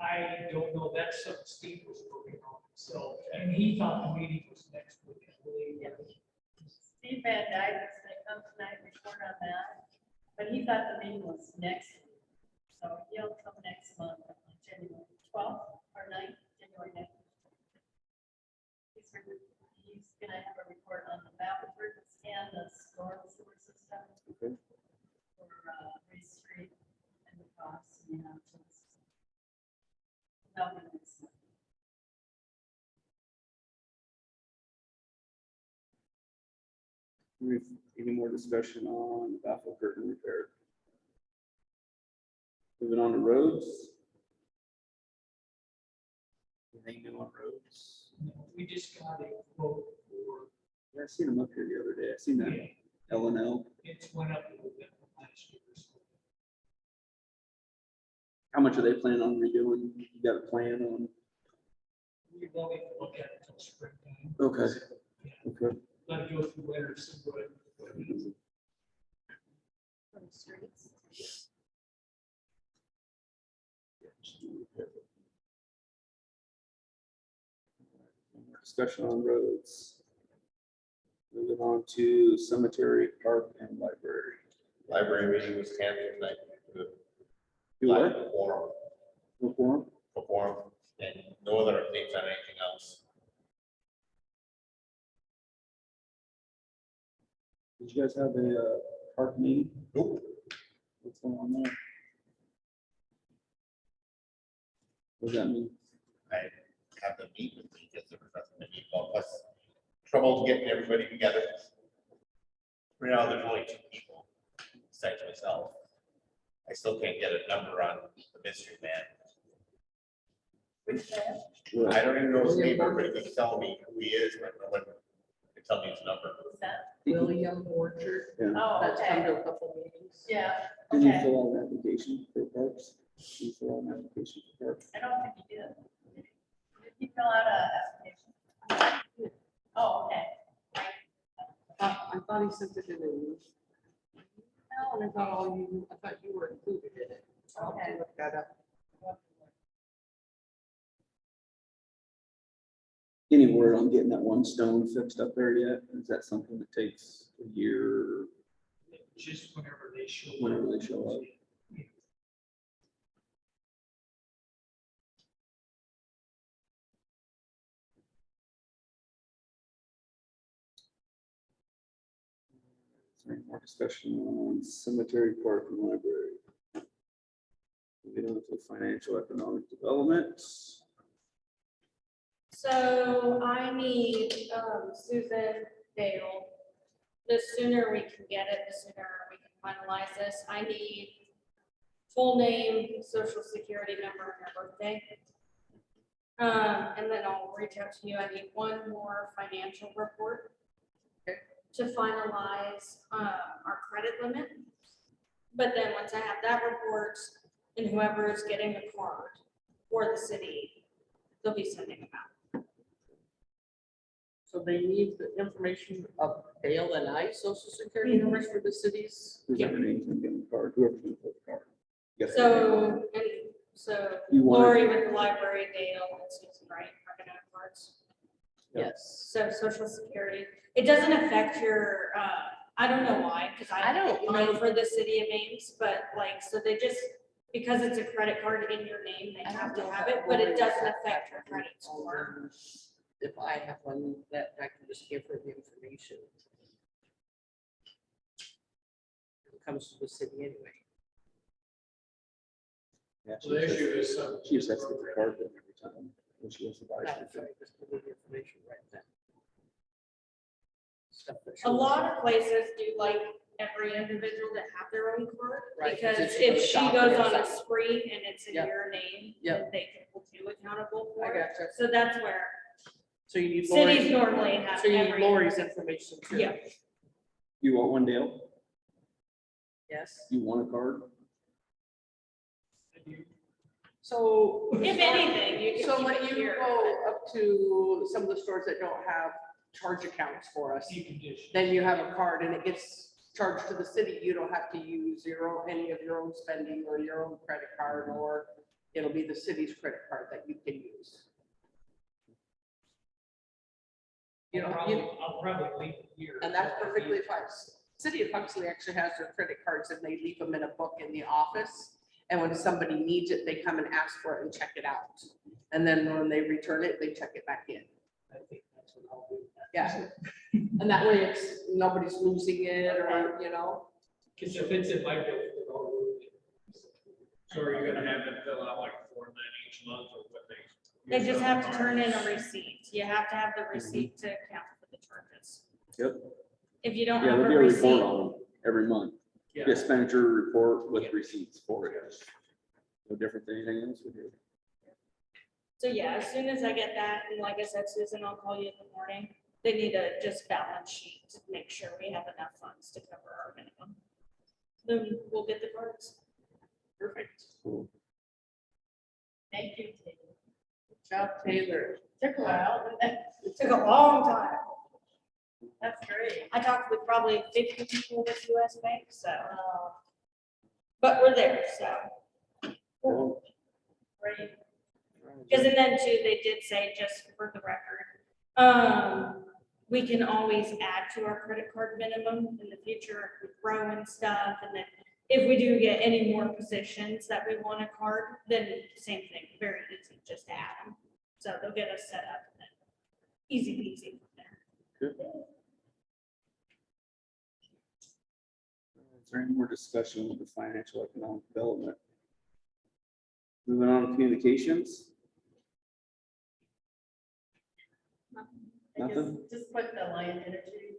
I don't know, that's something Steve was working on, so, and he thought the meeting was next week, I believe. Steve Van Dyke is gonna come tonight, and report on that, but he thought the meeting was next week. So he'll come next month, on January 12th or 9th, January 9th. He's gonna have a report on the bathroom and the storm sewer system. Okay. For Race Street and the costs and the options. That'll be next month. Any more discussion on baffle curtain repair? Moving on to roads. Anything new on roads? We just got a quote for, Yeah, I seen them up here the other day. I seen that L and L. it went up a little bit from last year. So How much are they planning on redoing? You got a plan on? we won't even look at it until springtime. Okay. Okay. Let it go through winter, see what. For the streets. Discussion on roads. Moving on to cemetery, park, and library. Library meeting was canceled tonight. You what? Lack of quorum, No quorum? for quorum, and no other updates on anything else. Did you guys have a park meeting? Nope. What's going on there? What does that mean? I have them meet with me because there was nothing to meet about, plus trouble getting everybody together. Right now, there's only 2 people, besides myself. I still can't get a number on the mystery man. Which man? What? I don't even know his name, everybody keeps telling me who he is, but no one can tell me his number. Who's that? William Orchard. Yeah. Oh, That's come okay. to a couple meetings. Yeah, Did you okay. fill out an application for parks? Did you fill out an application for parks? I don't think he did. Did he fill out a application? thought he sent it in. No, and I thought you were included in it. I'll have to look that up. Any word on getting that one stone fixed up there yet? Is that something that takes a year, Just whenever they show. whenever they show up? Is there any more discussion on cemetery, park, and library? Get on to financial economic development. So I need Susan Dale. The sooner we can get it, the sooner we can finalize this. I need full name, social security number, and her birthday. And then I'll reach out to you. I need one more financial report to finalize our credit limit. But then once I have that report, and whoever is getting the card for the city, they'll be sending them out. So they need the information of Dale and I, social security numbers for the cities. Who's their names and getting the card, whoever's gonna put the card. You got that? So, and so You want Lori it- with the library, Dale and Susan, right, are gonna have cards. Yes. So social security, it doesn't affect your, I don't know why, because I I don't don't know know. for the city of Ames, but like, so they just, because it's a credit card in your name, they have to have it, but it doesn't affect your credit score. If I have one that I can just give her the information. It comes to the city anyway. Yeah, So the issue is some. She just has to get the card then every time when she has to buy That's something. right, just give her the information right then. Stuff that A shows lot up. of places do like every individual to have their own card, Right, because because if she goes on a shopping, spree and it's in Yep. your name, Yep. then they can hold you accountable I for it. gotcha. So that's where So you need cities Lori's, normally have so you need every. Lori's information too. Yeah. You want one, Dale? Yes. You want a card? So. If anything, you can So keep when it you here. go up to some of the stores that don't have charge accounts for us, Deconditioned. then you have a card and it gets charged to the city. You don't have to use any of your own spending or your own credit card, or it'll be the city's credit card that you can use. You know, I'll probably leave it here. and that's perfectly fine. City of Huxley actually has their credit cards and they leave them in a book in the office. And when somebody needs it, they come and ask for it and check it out. And then when they return it, they check it back in. I think that's what I'll do. Yeah. And that way it's, nobody's losing it or, you know. Because if it's in my bill, I'll lose it. So are you gonna have them fill out like a form then each month or what they? They just have to turn in a receipt. You have to have the receipt to account for the charges. Yep. If you don't Yeah, have there'll a be a report receipt, on them every month. Yeah. Expenditure report with receipts for it. No different than anything else we do. so yeah, as soon as I get that, and like I said, Susan, I'll call you in the morning. They need a just balance sheet to make sure we have enough funds to cover our minimum. Then we'll get the cards. Perfect. Cool. Thank you. Good job, Taylor. Took a while, didn't it? It took a long time. That's great. I talked with probably 50 people with US Bank, so. But we're there, so. Cool. Great. Because and then too, they did say, just for the record, we can always add to our credit card minimum in the future if we grow and stuff. And then if we do get any more positions that we want a card, then same thing, very easy, just add them. So they'll get us set up and then easy peasy from there. Is there any more discussion with the financial economic development? Moving on to communications. I guess Nothing? just put the Lion Energy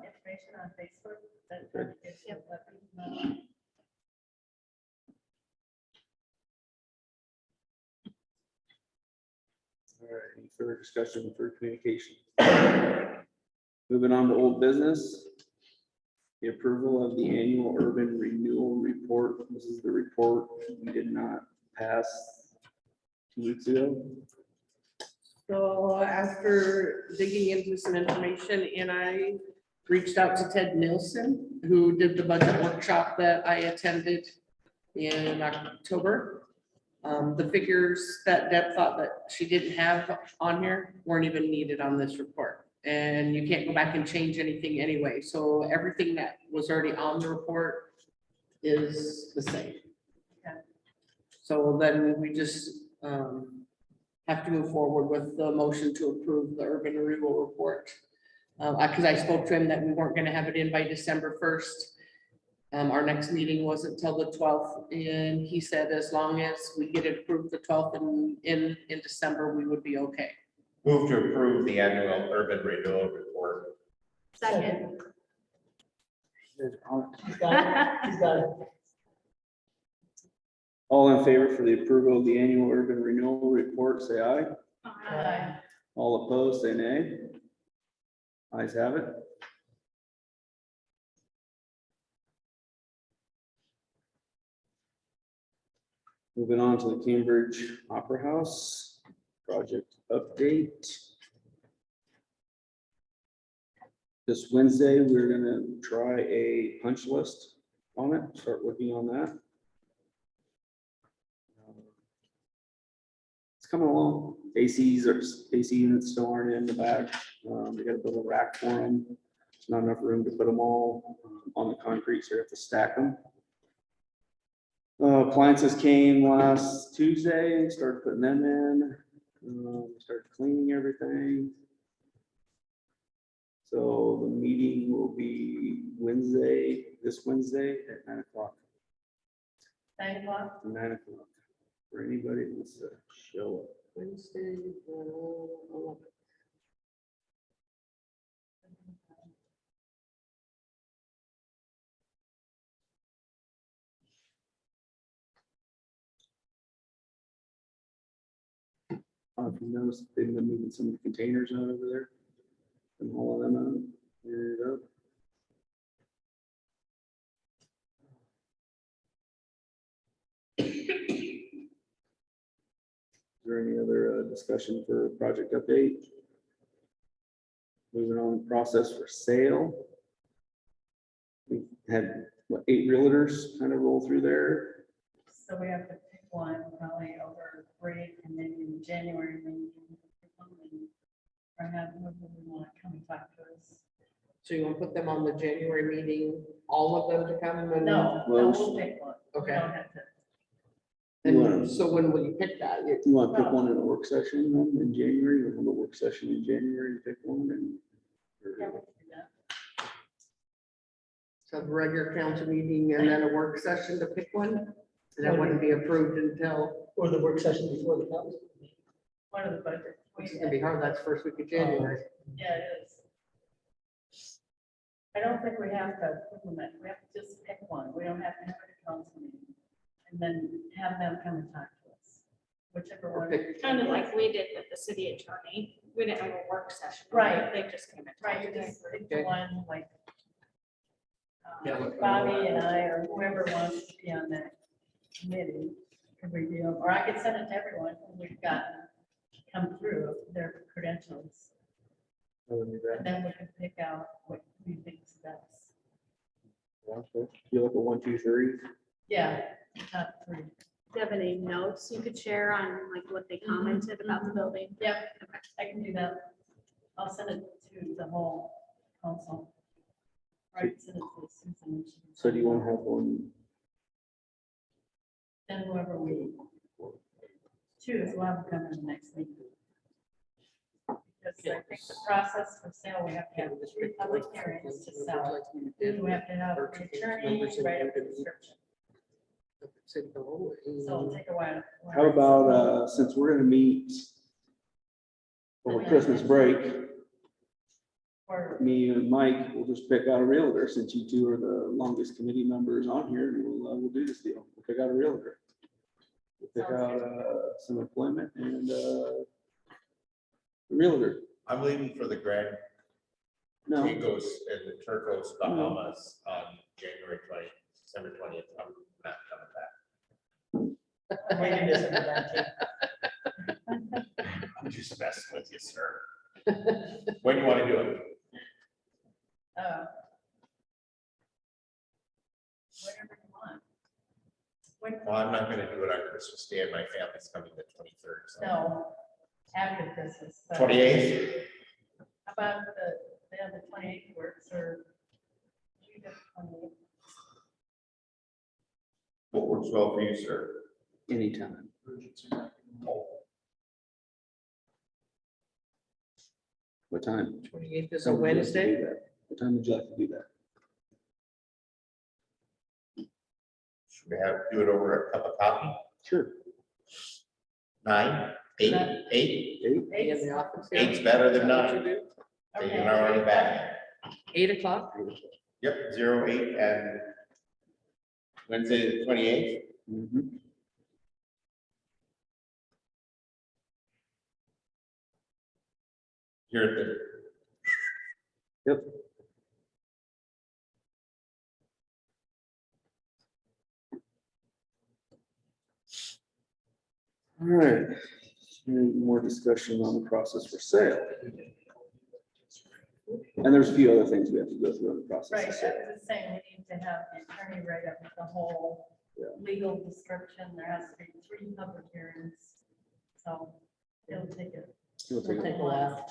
information on Facebook. That Okay. gives you let people know. All right, any further discussion for communication? Moving on to old business. The approval of the annual urban renewal report. This is the report we did not pass 2 weeks ago. So after digging into some information, and I reached out to Ted Nielsen, who did the budget workshop that I attended in October. The figures that Deb thought that she didn't have on here weren't even needed on this report. And you can't go back and change anything anyway. So everything that was already on the report is the same. Okay. So then we just have to move forward with the motion to approve the urban renewal report. Because I spoke to him that we weren't gonna have it in by December 1st. Our next meeting wasn't till the 12th, and he said as long as we get it approved the 12th and in December, we would be okay. Move to approve the annual urban renewal report. Second. All in favor for the approval of the annual urban renewal report, say aye. Aye. All opposed, say nay. Ayes have it. Moving on to the Cambridge Opera House project update. This Wednesday, we're gonna try a punch list on it, start working on that. It's coming along. ACs or AC units still aren't in the back. They gotta build a rack for them. There's not enough room to put them all on the concrete, so you have to stack them. Appliances came last Tuesday and started putting them in. Started cleaning everything. So the meeting will be this Wednesday at 9 o'clock. 9 o'clock. 9 o'clock. For anybody who wants to show up. Wednesday, 11th. If you notice, they've been moving some of the containers out over there. And all of them out. Clear it up. Is there any other discussion for project update? Moving on, process for sale. We had, what, 8 realtors kind of roll through there. So we have to pick one probably over break and then in January, maybe. Or have whoever we want to come and talk to us. So you want to put them on the January meeting, all of them to come and? No, Well, we'll pick one. We Okay. don't have to. And so when will you pick that? You want to pick one in a work session then in January? We'll have a work session in January and pick one and. Yeah, we can do that. So the regular council meeting and then a work session to pick one? And that wouldn't be approved until, Or the work session before the council. One of the budget. which is gonna be hard, that's first week of January. Yeah, it is. I don't think we have to, implement. We have to just pick one. We don't have to have a council meeting. And then have them come and talk to us. Whichever Or one. pick- Kind of like we did with the city attorney. We didn't have a work session. Right. They just came and Right, talked you to us. just pick the one like. Yeah, look, Bobby and I, or whoever wants to be on that committee, could review, or I could send it to everyone who we've got come through their credentials. And then we can pick out what we think is best. You like a 1, 2, 3? Yeah, top three. Do you have any notes you could share on like what they commented about the building? Yep, I can do that. I'll send it to the whole council. Right, send it to Susan. and she can- So do you want to have one? Then whoever we choose, we'll have them come in the next meeting. Because I think the process for sale, we have to have 3 public hearings to sell it. Then we have to have an attorney write up a description, so it'll take a while. How about, since we're gonna meet over Christmas break, Or, me and Mike will just pick out a realtor, since you two are the longest committee members on here, and we'll do this deal. We'll pick out a realtor. We'll pick Sounds out some employment and a realtor. I'm leaving for the Grand No, Tigos and the Turcos Bahamas on December 20th. I'm not coming back. we can just do that too. I'm just messing with you, sir. When you want to do it? Whatever you want. When, Well, I'm not gonna do it on Christmas Day, and my family's coming the 23rd. no, after Christmas. but- 28th? How about the 28th works or? June 28th? What works well for you, sir? Anytime. What time? 28th is a Wednesday. What time would you like to do that? Should we do it over a cup of coffee? Sure. 9, 8, 8? Be in the office. yeah? 8's better than Is that what 9. you do? Take an hour on the back. 8 o'clock? Yep, 08 and Wednesday, the 28th. Mhm. Here at the. Yep. All right, any more discussion on the process for sale? And there's a few other things we have to go through on the process Right, I of was sale. just saying, we need to have the attorney write up the whole Yeah. legal description. There has to be 3 public hearings. So it'll take it. It'll take Take a while.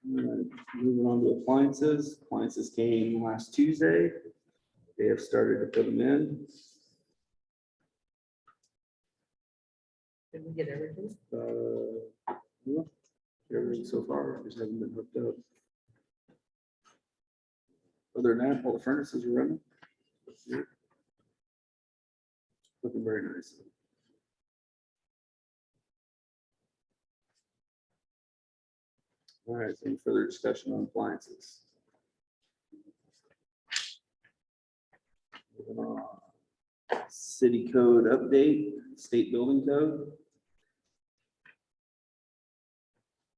All right, moving on to appliances. Appliances came last Tuesday. They have started to put them in. Did we get everything? Yeah, everything so far, just haven't been hooked up. Other than that, all the furnaces are running. Yeah. Looking very nice. All right, any further discussion on appliances? Moving on. City code update, state building code.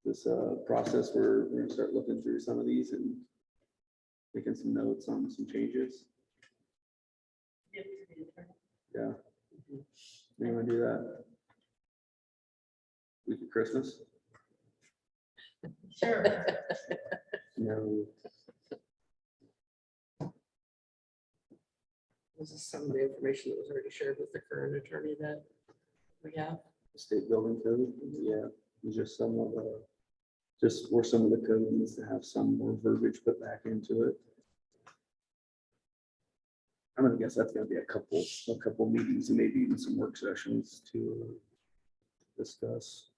This process, we're gonna start looking through some of these and making some notes on some changes. Give to the attorney. Yeah. Anyone do that? Week of Christmas? Sure. No. This is some of the information that was already shared with the current attorney that we have. State building code, yeah, it's just some of the, just where some of the code needs to have some more verbiage put back into it. I'm gonna guess that's gonna be a couple meetings and maybe even some work sessions to discuss.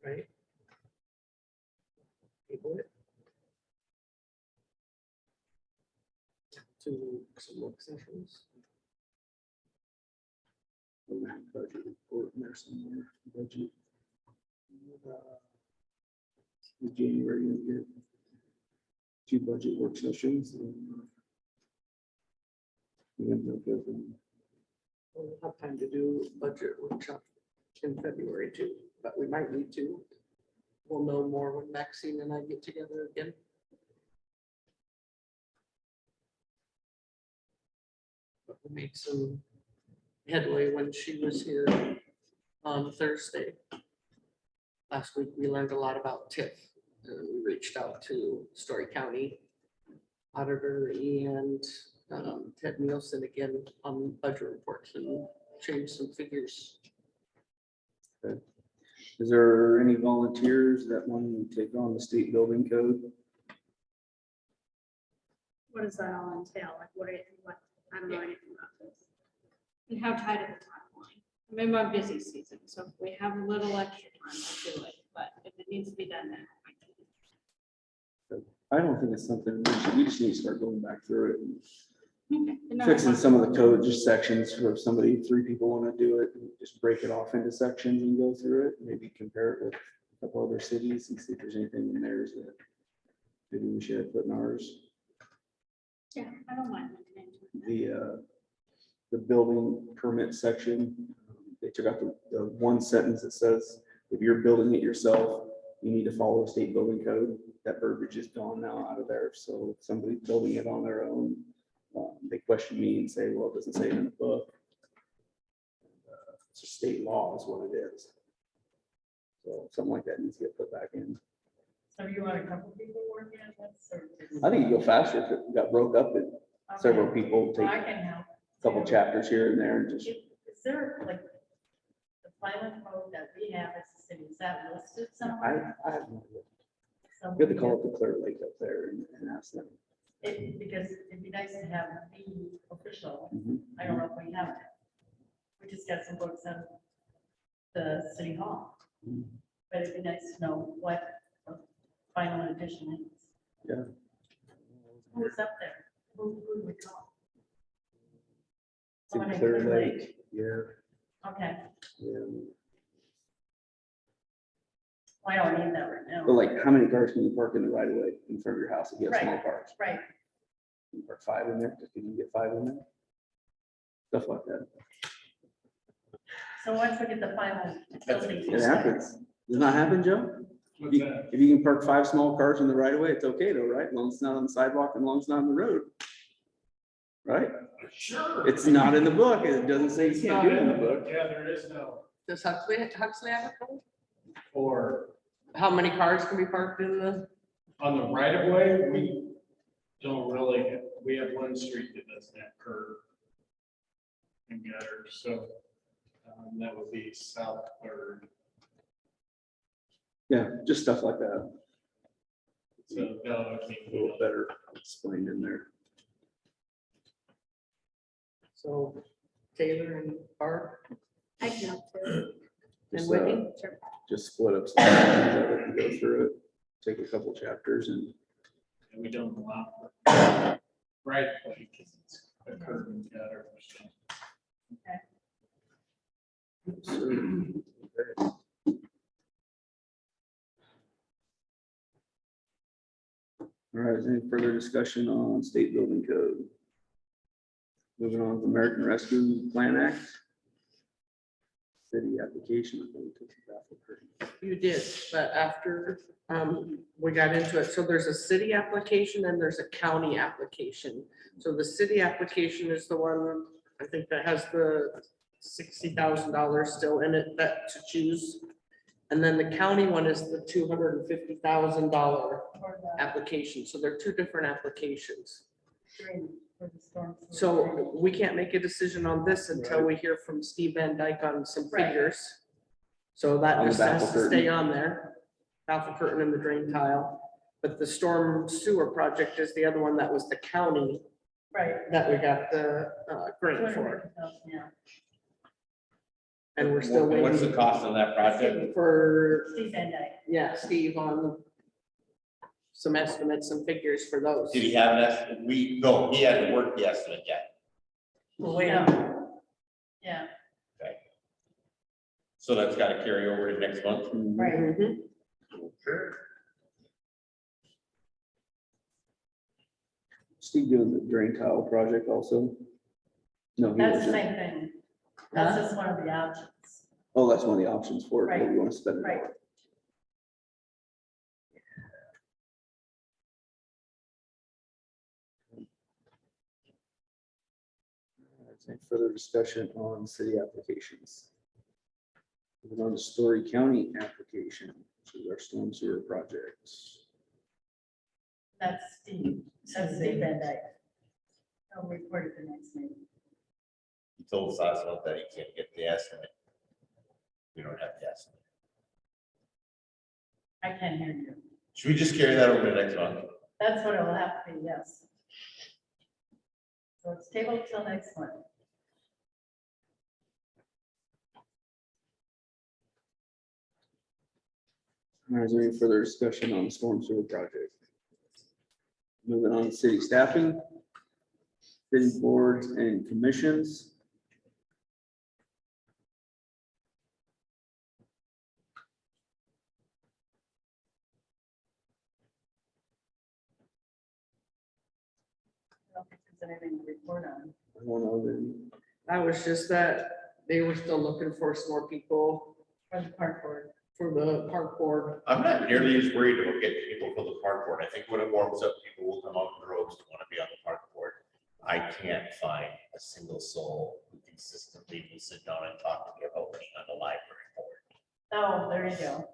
Right? Table it. To some work sessions. Budget report in there somewhere, budget. In January, you get 2 budget work sessions. And then they'll go from We'll have time to do budget workshop in February too, but we might need to. We'll know more when Maxine and I get together again. But we made some headway when she was here on Thursday. Last week, we learned a lot about TIF. We reached out to Story County Auditor and Ted Nielsen again on budget reports and changed some figures. Is there any volunteers that want to take on the state building code? What does that all entail? Like what, I don't know anything about this. And how tight of a timeline? I'm in my busy season, so if we have a little extra time, I'll do it, but if it needs to be done, then. I don't think it's something, we just need to start going back through it and No, fixing some of the code, just sections for if somebody, 3 people want to do it, and just break it off into sections and go through it, maybe compare it with a couple other cities and see if there's anything in theirs that maybe we should put in ours. Yeah, I don't mind looking into it. The building permit section, they took out the one sentence that says, if you're building it yourself, you need to follow state building code. That verbiage is gone now out of there. So if somebody's building it on their own, they question me and say, well, it doesn't say it in the book. It's a state law is what it is. So something like that needs to get put back in. So you want a couple people working on this or? just- I think you go faster if it got broke up in several Okay. people, take Well, I a can help. couple chapters here and there and just. Is there like the pilot code that we have as a city, is that listed I somewhere? have no idea. So We have to call up the Clear Lake up there and ask them. Because it'd be nice to have the official, Mhm. I don't know if we have it. We just got some books on the city hall. Mhm. But it'd be nice to know what the final edition is. Yeah. Who's up there? Who do we call? It's in Someone in Clear Clear Lake. Yeah, Okay, yeah. well, I don't need that right now. But like, how many cars can you park in the right of way in front of your house if you have small Right. cars? Right, Can you park 5 in there? Just can you get 5 in there? Stuff like that. so once we get the final building. It happens. Does not happen, Joe? What's that? If you can park 5 small cars in the right of way, it's okay though, right? As long as it's not on the sidewalk and as long as it's not on the road. Right? Sure. It's not in the book. It doesn't say you It's can't not do it in the book. Yeah, there is no, Does Huxley have a code? or How many cars can be parked in the? on the right of way, we don't really, we have one street that doesn't have curb and gutter, so that would be South Third. Yeah, just stuff like that. So, no, I A think little better explained in there. So Taylor and Barb I can help too. and Just, Whitney? just split up some sections of it and go through it, take a couple chapters and we don't allow for right of way because it's a curb and gutter. So. All right, is any further discussion on state building code? Moving on to American Rescue Plan Act. City application. I think we took it off the curtain. You did, but after we got into it, so there's a city application and there's a county application. So the city application is the one, I think that has the $60,000 still in it that to choose. And then the county one is the $250,000 For the application. So they're two different applications. drain, for the storm sewer So drainage. we can't make a decision on this until we hear from Steve Van Dyke on some Right. figures. So that On the just has baffle to stay curtain. on there, baffle curtain and the drain tile. But the storm sewer project is the other one that was the county Right. that we got the grant for. 250,000, yeah. And we're still What's the waiting cost on that project? for, Steve Van Dyke. yeah, Steve on some estimates, some figures for those. Did he have an estimate? No, he hasn't worked the estimate yet. We're waiting. No. Yeah, So that's got to carry over to next month. right. Mhm. Sure. Steve doing the drain tile project also? No, he That's the wasn't. same thing. That's just one of the options. Oh, that's one of the options for it, what we want to spend it Right. on. Any further discussion on city applications? Moving on to Story County application, which is our storm sewer project. That's Steve Van Dyke. I'll report at the next meeting. He told us last month that he can't get the estimate. We don't have the estimate. I can't hear you. Should we just carry that over to next month? That's what it will have to be, yes. So it's tabled till next month. All right, is there any further discussion on the storm sewer project? Moving on to city staffing. City boards and commissions. I don't think there's anything to report on. I don't know, then, That was just that they were still looking for some more people For the park board. for the park board. I'm not nearly as worried about getting people for the park board. I think when it warms up, people will come out on the roads to want to be on the park board. I can't find a single soul who consistently will sit down and talk to me about being on the library board. Oh, there you go.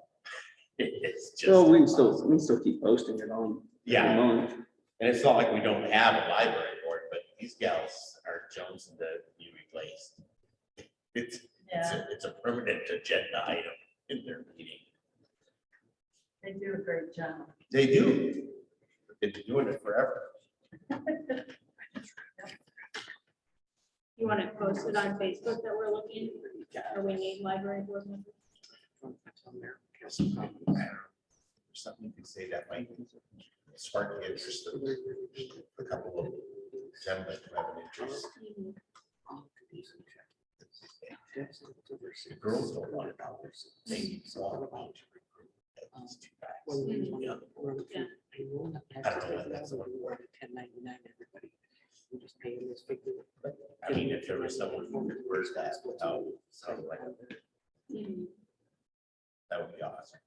It's just. So we can still keep posting it on. Yeah. every month. And it's not like we don't have a library board, but these gals are jonesing to be replaced. It's a permanent agenda item in their meeting. They do a great job. They do. They've been doing it forever. You want to post it on Facebook that we're looking, or we need library board members? Something you could say that might spark the interest of a couple of gentlemen who have an interest. The girls don't want it. They want about. These two guys. Yeah. I don't know if that's what. I mean, if there was someone who could word that without, sounding like, that would be awesome.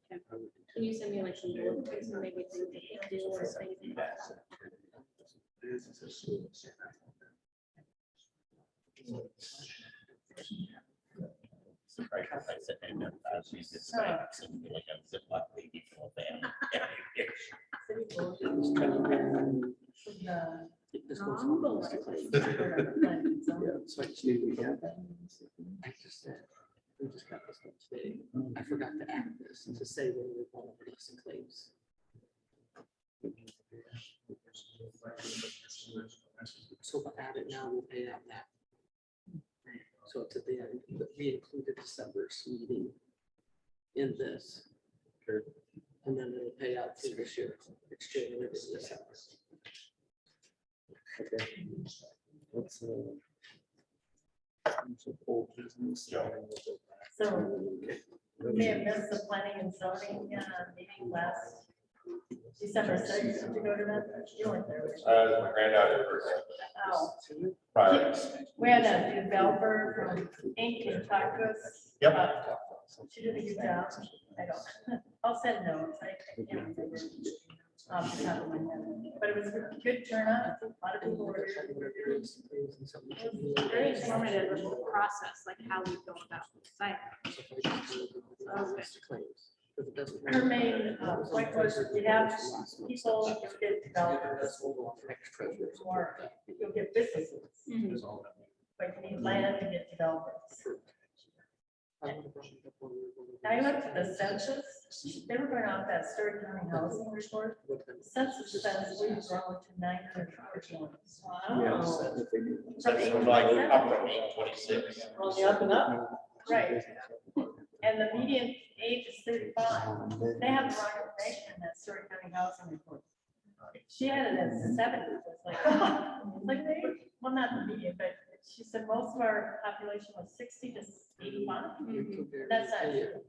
Can you send me like some bullet points or maybe things that they do or things? Surprised if I said, and she's this guy, it's like a Ziploc baby full of them. So we have that. We just got this one today. I forgot to add this to say when we're going over this in claims. So we'll add it now, we'll pay out that. So it's at the end, but we included December's meeting in this. And then it'll pay out through this year, it's January to December. Okay. Let's, some old business. So we may have missed the planning and zoning meeting last December 6th. Did you go to that? You weren't there. My granddaughter. Oh, Priorities. we had a developer from Inc. who talked to us. Yep. about- She did a good job. I don't, I'll send notes. I can't remember off the top of my head. But it was a good turnout. A lot of people were here. Very informative of the process, like how we go about the site. Her main point was you have people, you get developers, or you'll get businesses. But you need land to get developers. I looked at the census, they were going off that Stewart County housing report. Census says we've grown to 941. Yeah. Something like up from 826. On the up and up. Right. And the median age is 35. They have the wrong information in that Stewart County housing report. She had it at 70. It's like the age, well, not the median, but she said most of our population was 60 to 85. That's not true.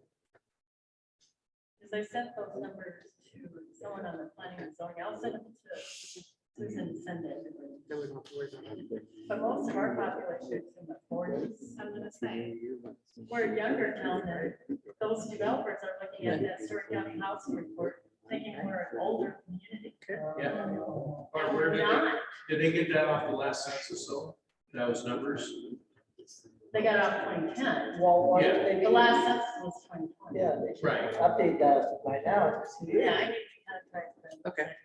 Because I sent those numbers to someone on the planning and zoning. I'll send them to Susan and send it. But most of our population is in the 40s. I'm gonna say. We're a younger town than those developers are looking at that Stewart County housing report, thinking we're an older community. Yeah. And Or where we're did not. they get that off the last census, so those numbers? They got out 2010. Well, why Yeah. did they? The last census was 2020. Yeah, they should Right. update that by now. Yeah, I need to contact them. Okay.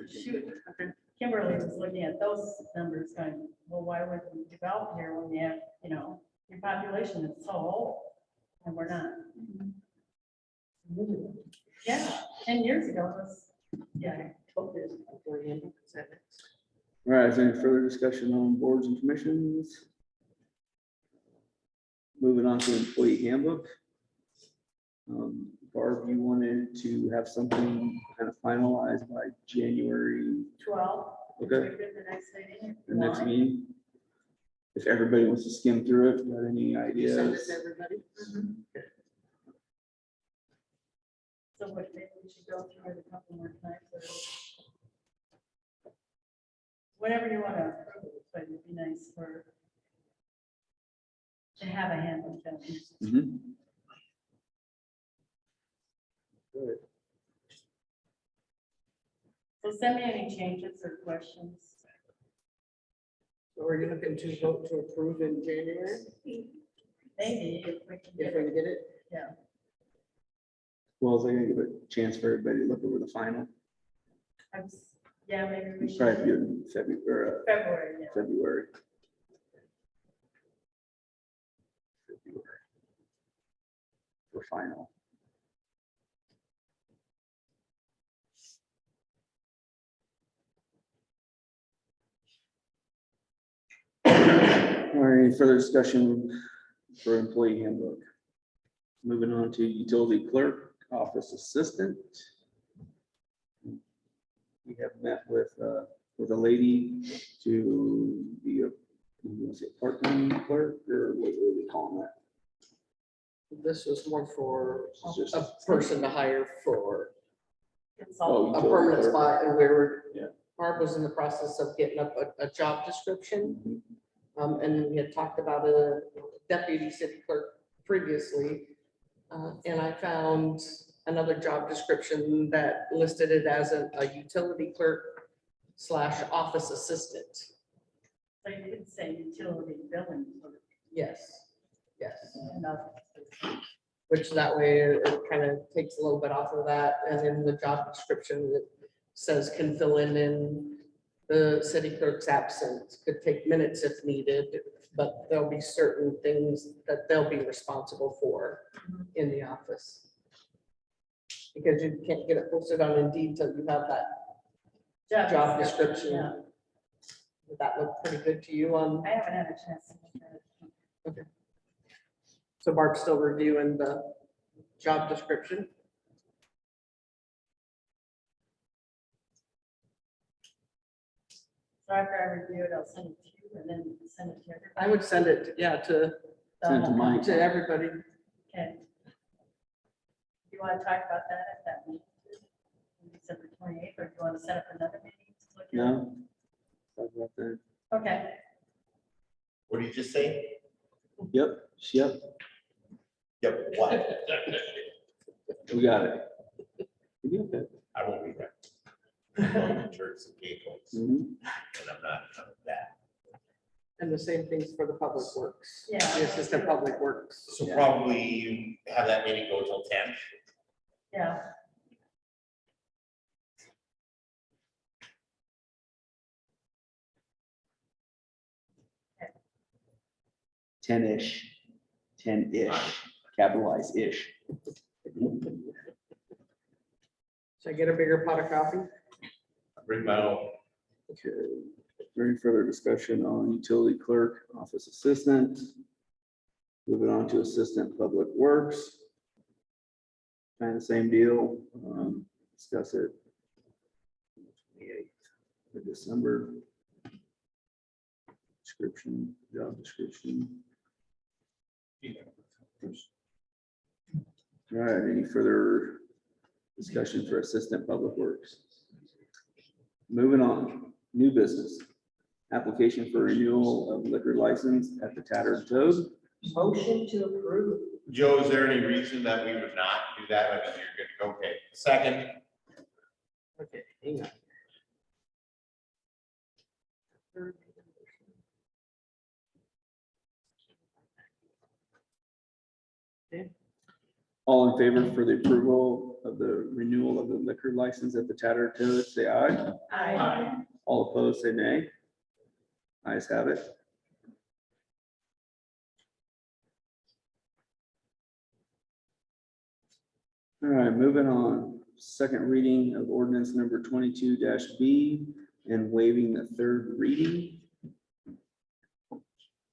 Shoot. Kimberly was looking at those numbers going, well, why would we develop here when you have, you know, your population is so old and we're not. Yeah, 10 years ago was, yeah. All right, is there any further discussion on boards and commissions? Moving on to employee handbook. Barb, you wanted to have something kind of finalized by January 12. Okay. The next meeting. the next meeting. If everybody wants to skim through it, got any Send it ideas? to everybody. So what, maybe we should go through it a couple more times. Or whatever you want to approve, but it'd be nice for to have a handbook. Mhm. So send me any changes or questions. So are you looking to vote to approve in January? Maybe if we can If get we it. can get it? Yeah. Well, is they gonna give a chance for everybody to look over the final? Yeah, maybe we Probably should. do it in February, February, yeah. February. For final. All right, any further discussion for employee handbook? Moving on to utility clerk, office assistant. We have met with a lady to be a, was it part-time clerk, or what do we call that? This was more for It's just- a person to hire for Oh, a utility permanent clerk. spot, and we were, Yeah. Barb was in the process of getting up a job description. And we had talked about a deputy city clerk previously. And I found another job description that listed it as a utility clerk / office assistant. So you could say utility billing. clerk, Yes, yes. and other- Which that way it kind of takes a little bit off of that, and then the job description that says can fill in the city clerk's absence, could take minutes if needed, but there'll be certain things that they'll be responsible for in the office. Because you can't get it posted on Indeed till you have that job description. Yeah, Would that look pretty good to you on, I haven't had a chance to look at it. so Barb's still reviewing the job description? So after I review it, I'll send it to you and then send it to everybody. I would send it, yeah, to Send it to Mike. everybody. Okay. You want to talk about that at that meeting? December 28th, or do you want to set up another meeting? to look at it? No? Talk about that. Okay. What did you just say? Yep, yep, Yep, what? we got it. We got that. I won't be there. I'm going to Turks and Caicos, Mhm. and I'm not coming back. And the same things for the public works. Yeah. The assistant public works. So probably have that meeting go till 10. Yeah. Ten-ish, ten-ish, capitalize ish. Should I get a bigger pot of coffee? Bring my own. Okay, any further discussion on utility clerk, office assistant? Moving on to assistant public works. Kind of the same deal, discuss it. 28th of December. Description, job description. All right, any further discussion for assistant public works? Moving on, new business. Application for renewal of liquor license at the Tattered Toad. Motion to approve. Joe, is there any reason that we would not do that? I mean, you're good to go. Okay, second. Okay, hang on. All in favor for the approval of the renewal of the liquor license at the Tattered Toad, say aye. Aye. All opposed, say nay. Ayes have it. All right, moving on. Second reading of ordinance number 22-B and waiving the third reading.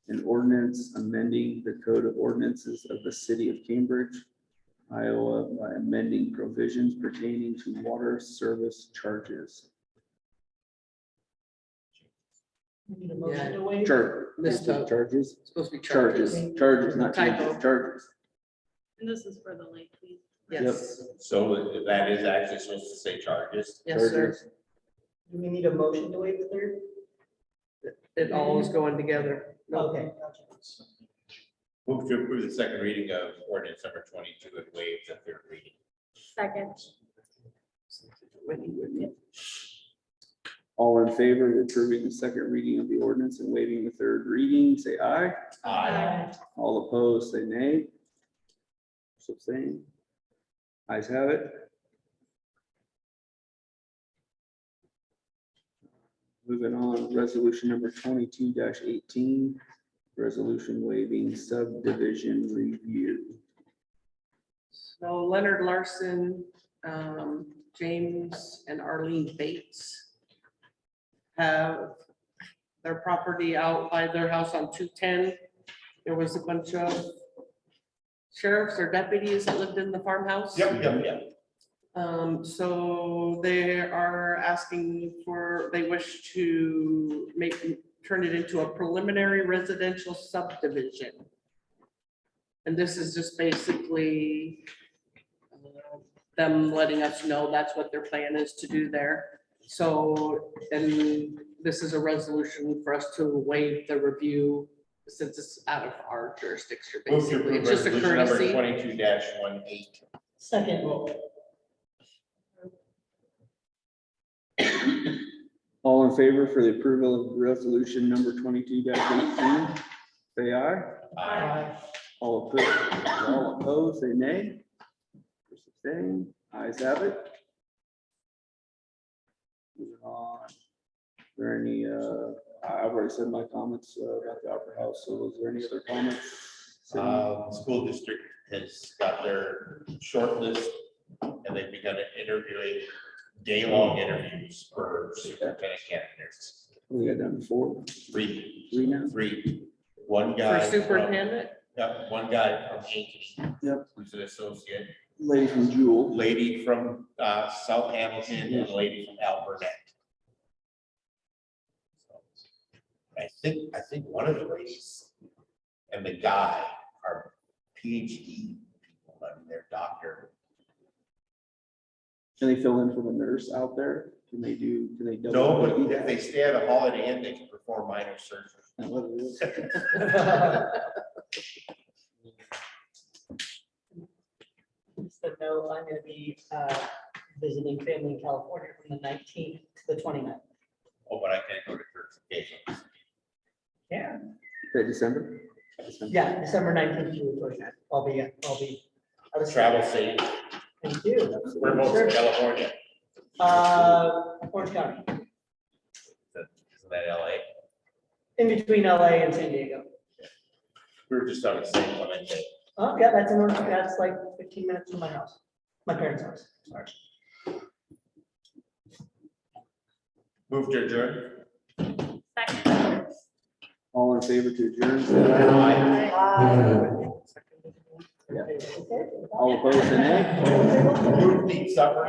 An ordinance amending the code of ordinances of the city of Cambridge, Iowa by amending provisions pertaining to water service charges. Need a motion to waive? Misspoke. Charges, It's supposed to be charges, charges, not Typo. changes, charges. And this is for the late fee. Yes, So that is actually supposed to say charges. yes, sir. Charges. Do we need a motion to waive the third? It all is going together. Okay, gotcha. Move to approve the second reading of ordinance number 22 and waive the third reading. Second. Whitney. All in favor of approving the second reading of the ordinance and waiving the third reading, say aye. Aye. All opposed, say nay. Abstain. Ayes have it. Moving on, resolution number 22-18, resolution waiving subdivision review. So Leonard Larson, James and Arlene Bates have their property out by their house on 210. There was a bunch of sheriffs or deputies that lived in the farmhouse. Yep. So they are asking they wish to turn it into a preliminary residential subdivision. And this is just basically them letting us know that's what their plan is to do there. So, and this is a resolution for us to waive the review since it's out of our jurisdiction, Move to basically. approve It's just a resolution number courtesy. 22-18. Second vote. All in favor for the approval of resolution number 22-18, say aye. Aye. All opposed, say nay. Abstain. Ayes have it. Moving on. Is there any, I've already said my comments about the Opera House, so is there any other comments? School district has got their short list and they've begun interviewing day-long interviews for superintendent candidates. We got done before. Three. Now. One guy. For from- superintendent, Yeah, one guy from Ankeny. Yep. Who's an associate, Lady from Jewel. lady from South Hamilton, and a lady from Alberta. I think one of the ladies and the guy are PhD people, I mean, they're doctor. Can they fill in for the nurse out there? Can they double? No, duty but if that? they stay at a Holiday Inn, they can perform minor surgery. Is that what it is? Just a note, I'm gonna be visiting family in California from the 19th to the 29th. Oh, but I can't go to church occasionally. Yeah. Is that December? Yeah, December 19th to the 29th. I'll be out of state. Travel safe. Thank you. We're both in California. Orange County, Isn't that LA? in between LA and San Diego. We were just on the same Clement Day. Oh, yeah, that's in Orange, that's like 15 minutes from my house, my parents' house. Sorry. Move to adjourn. Second. All in favor to adjourn? say aye. Okay. All opposed, say nay. Move to eat supper.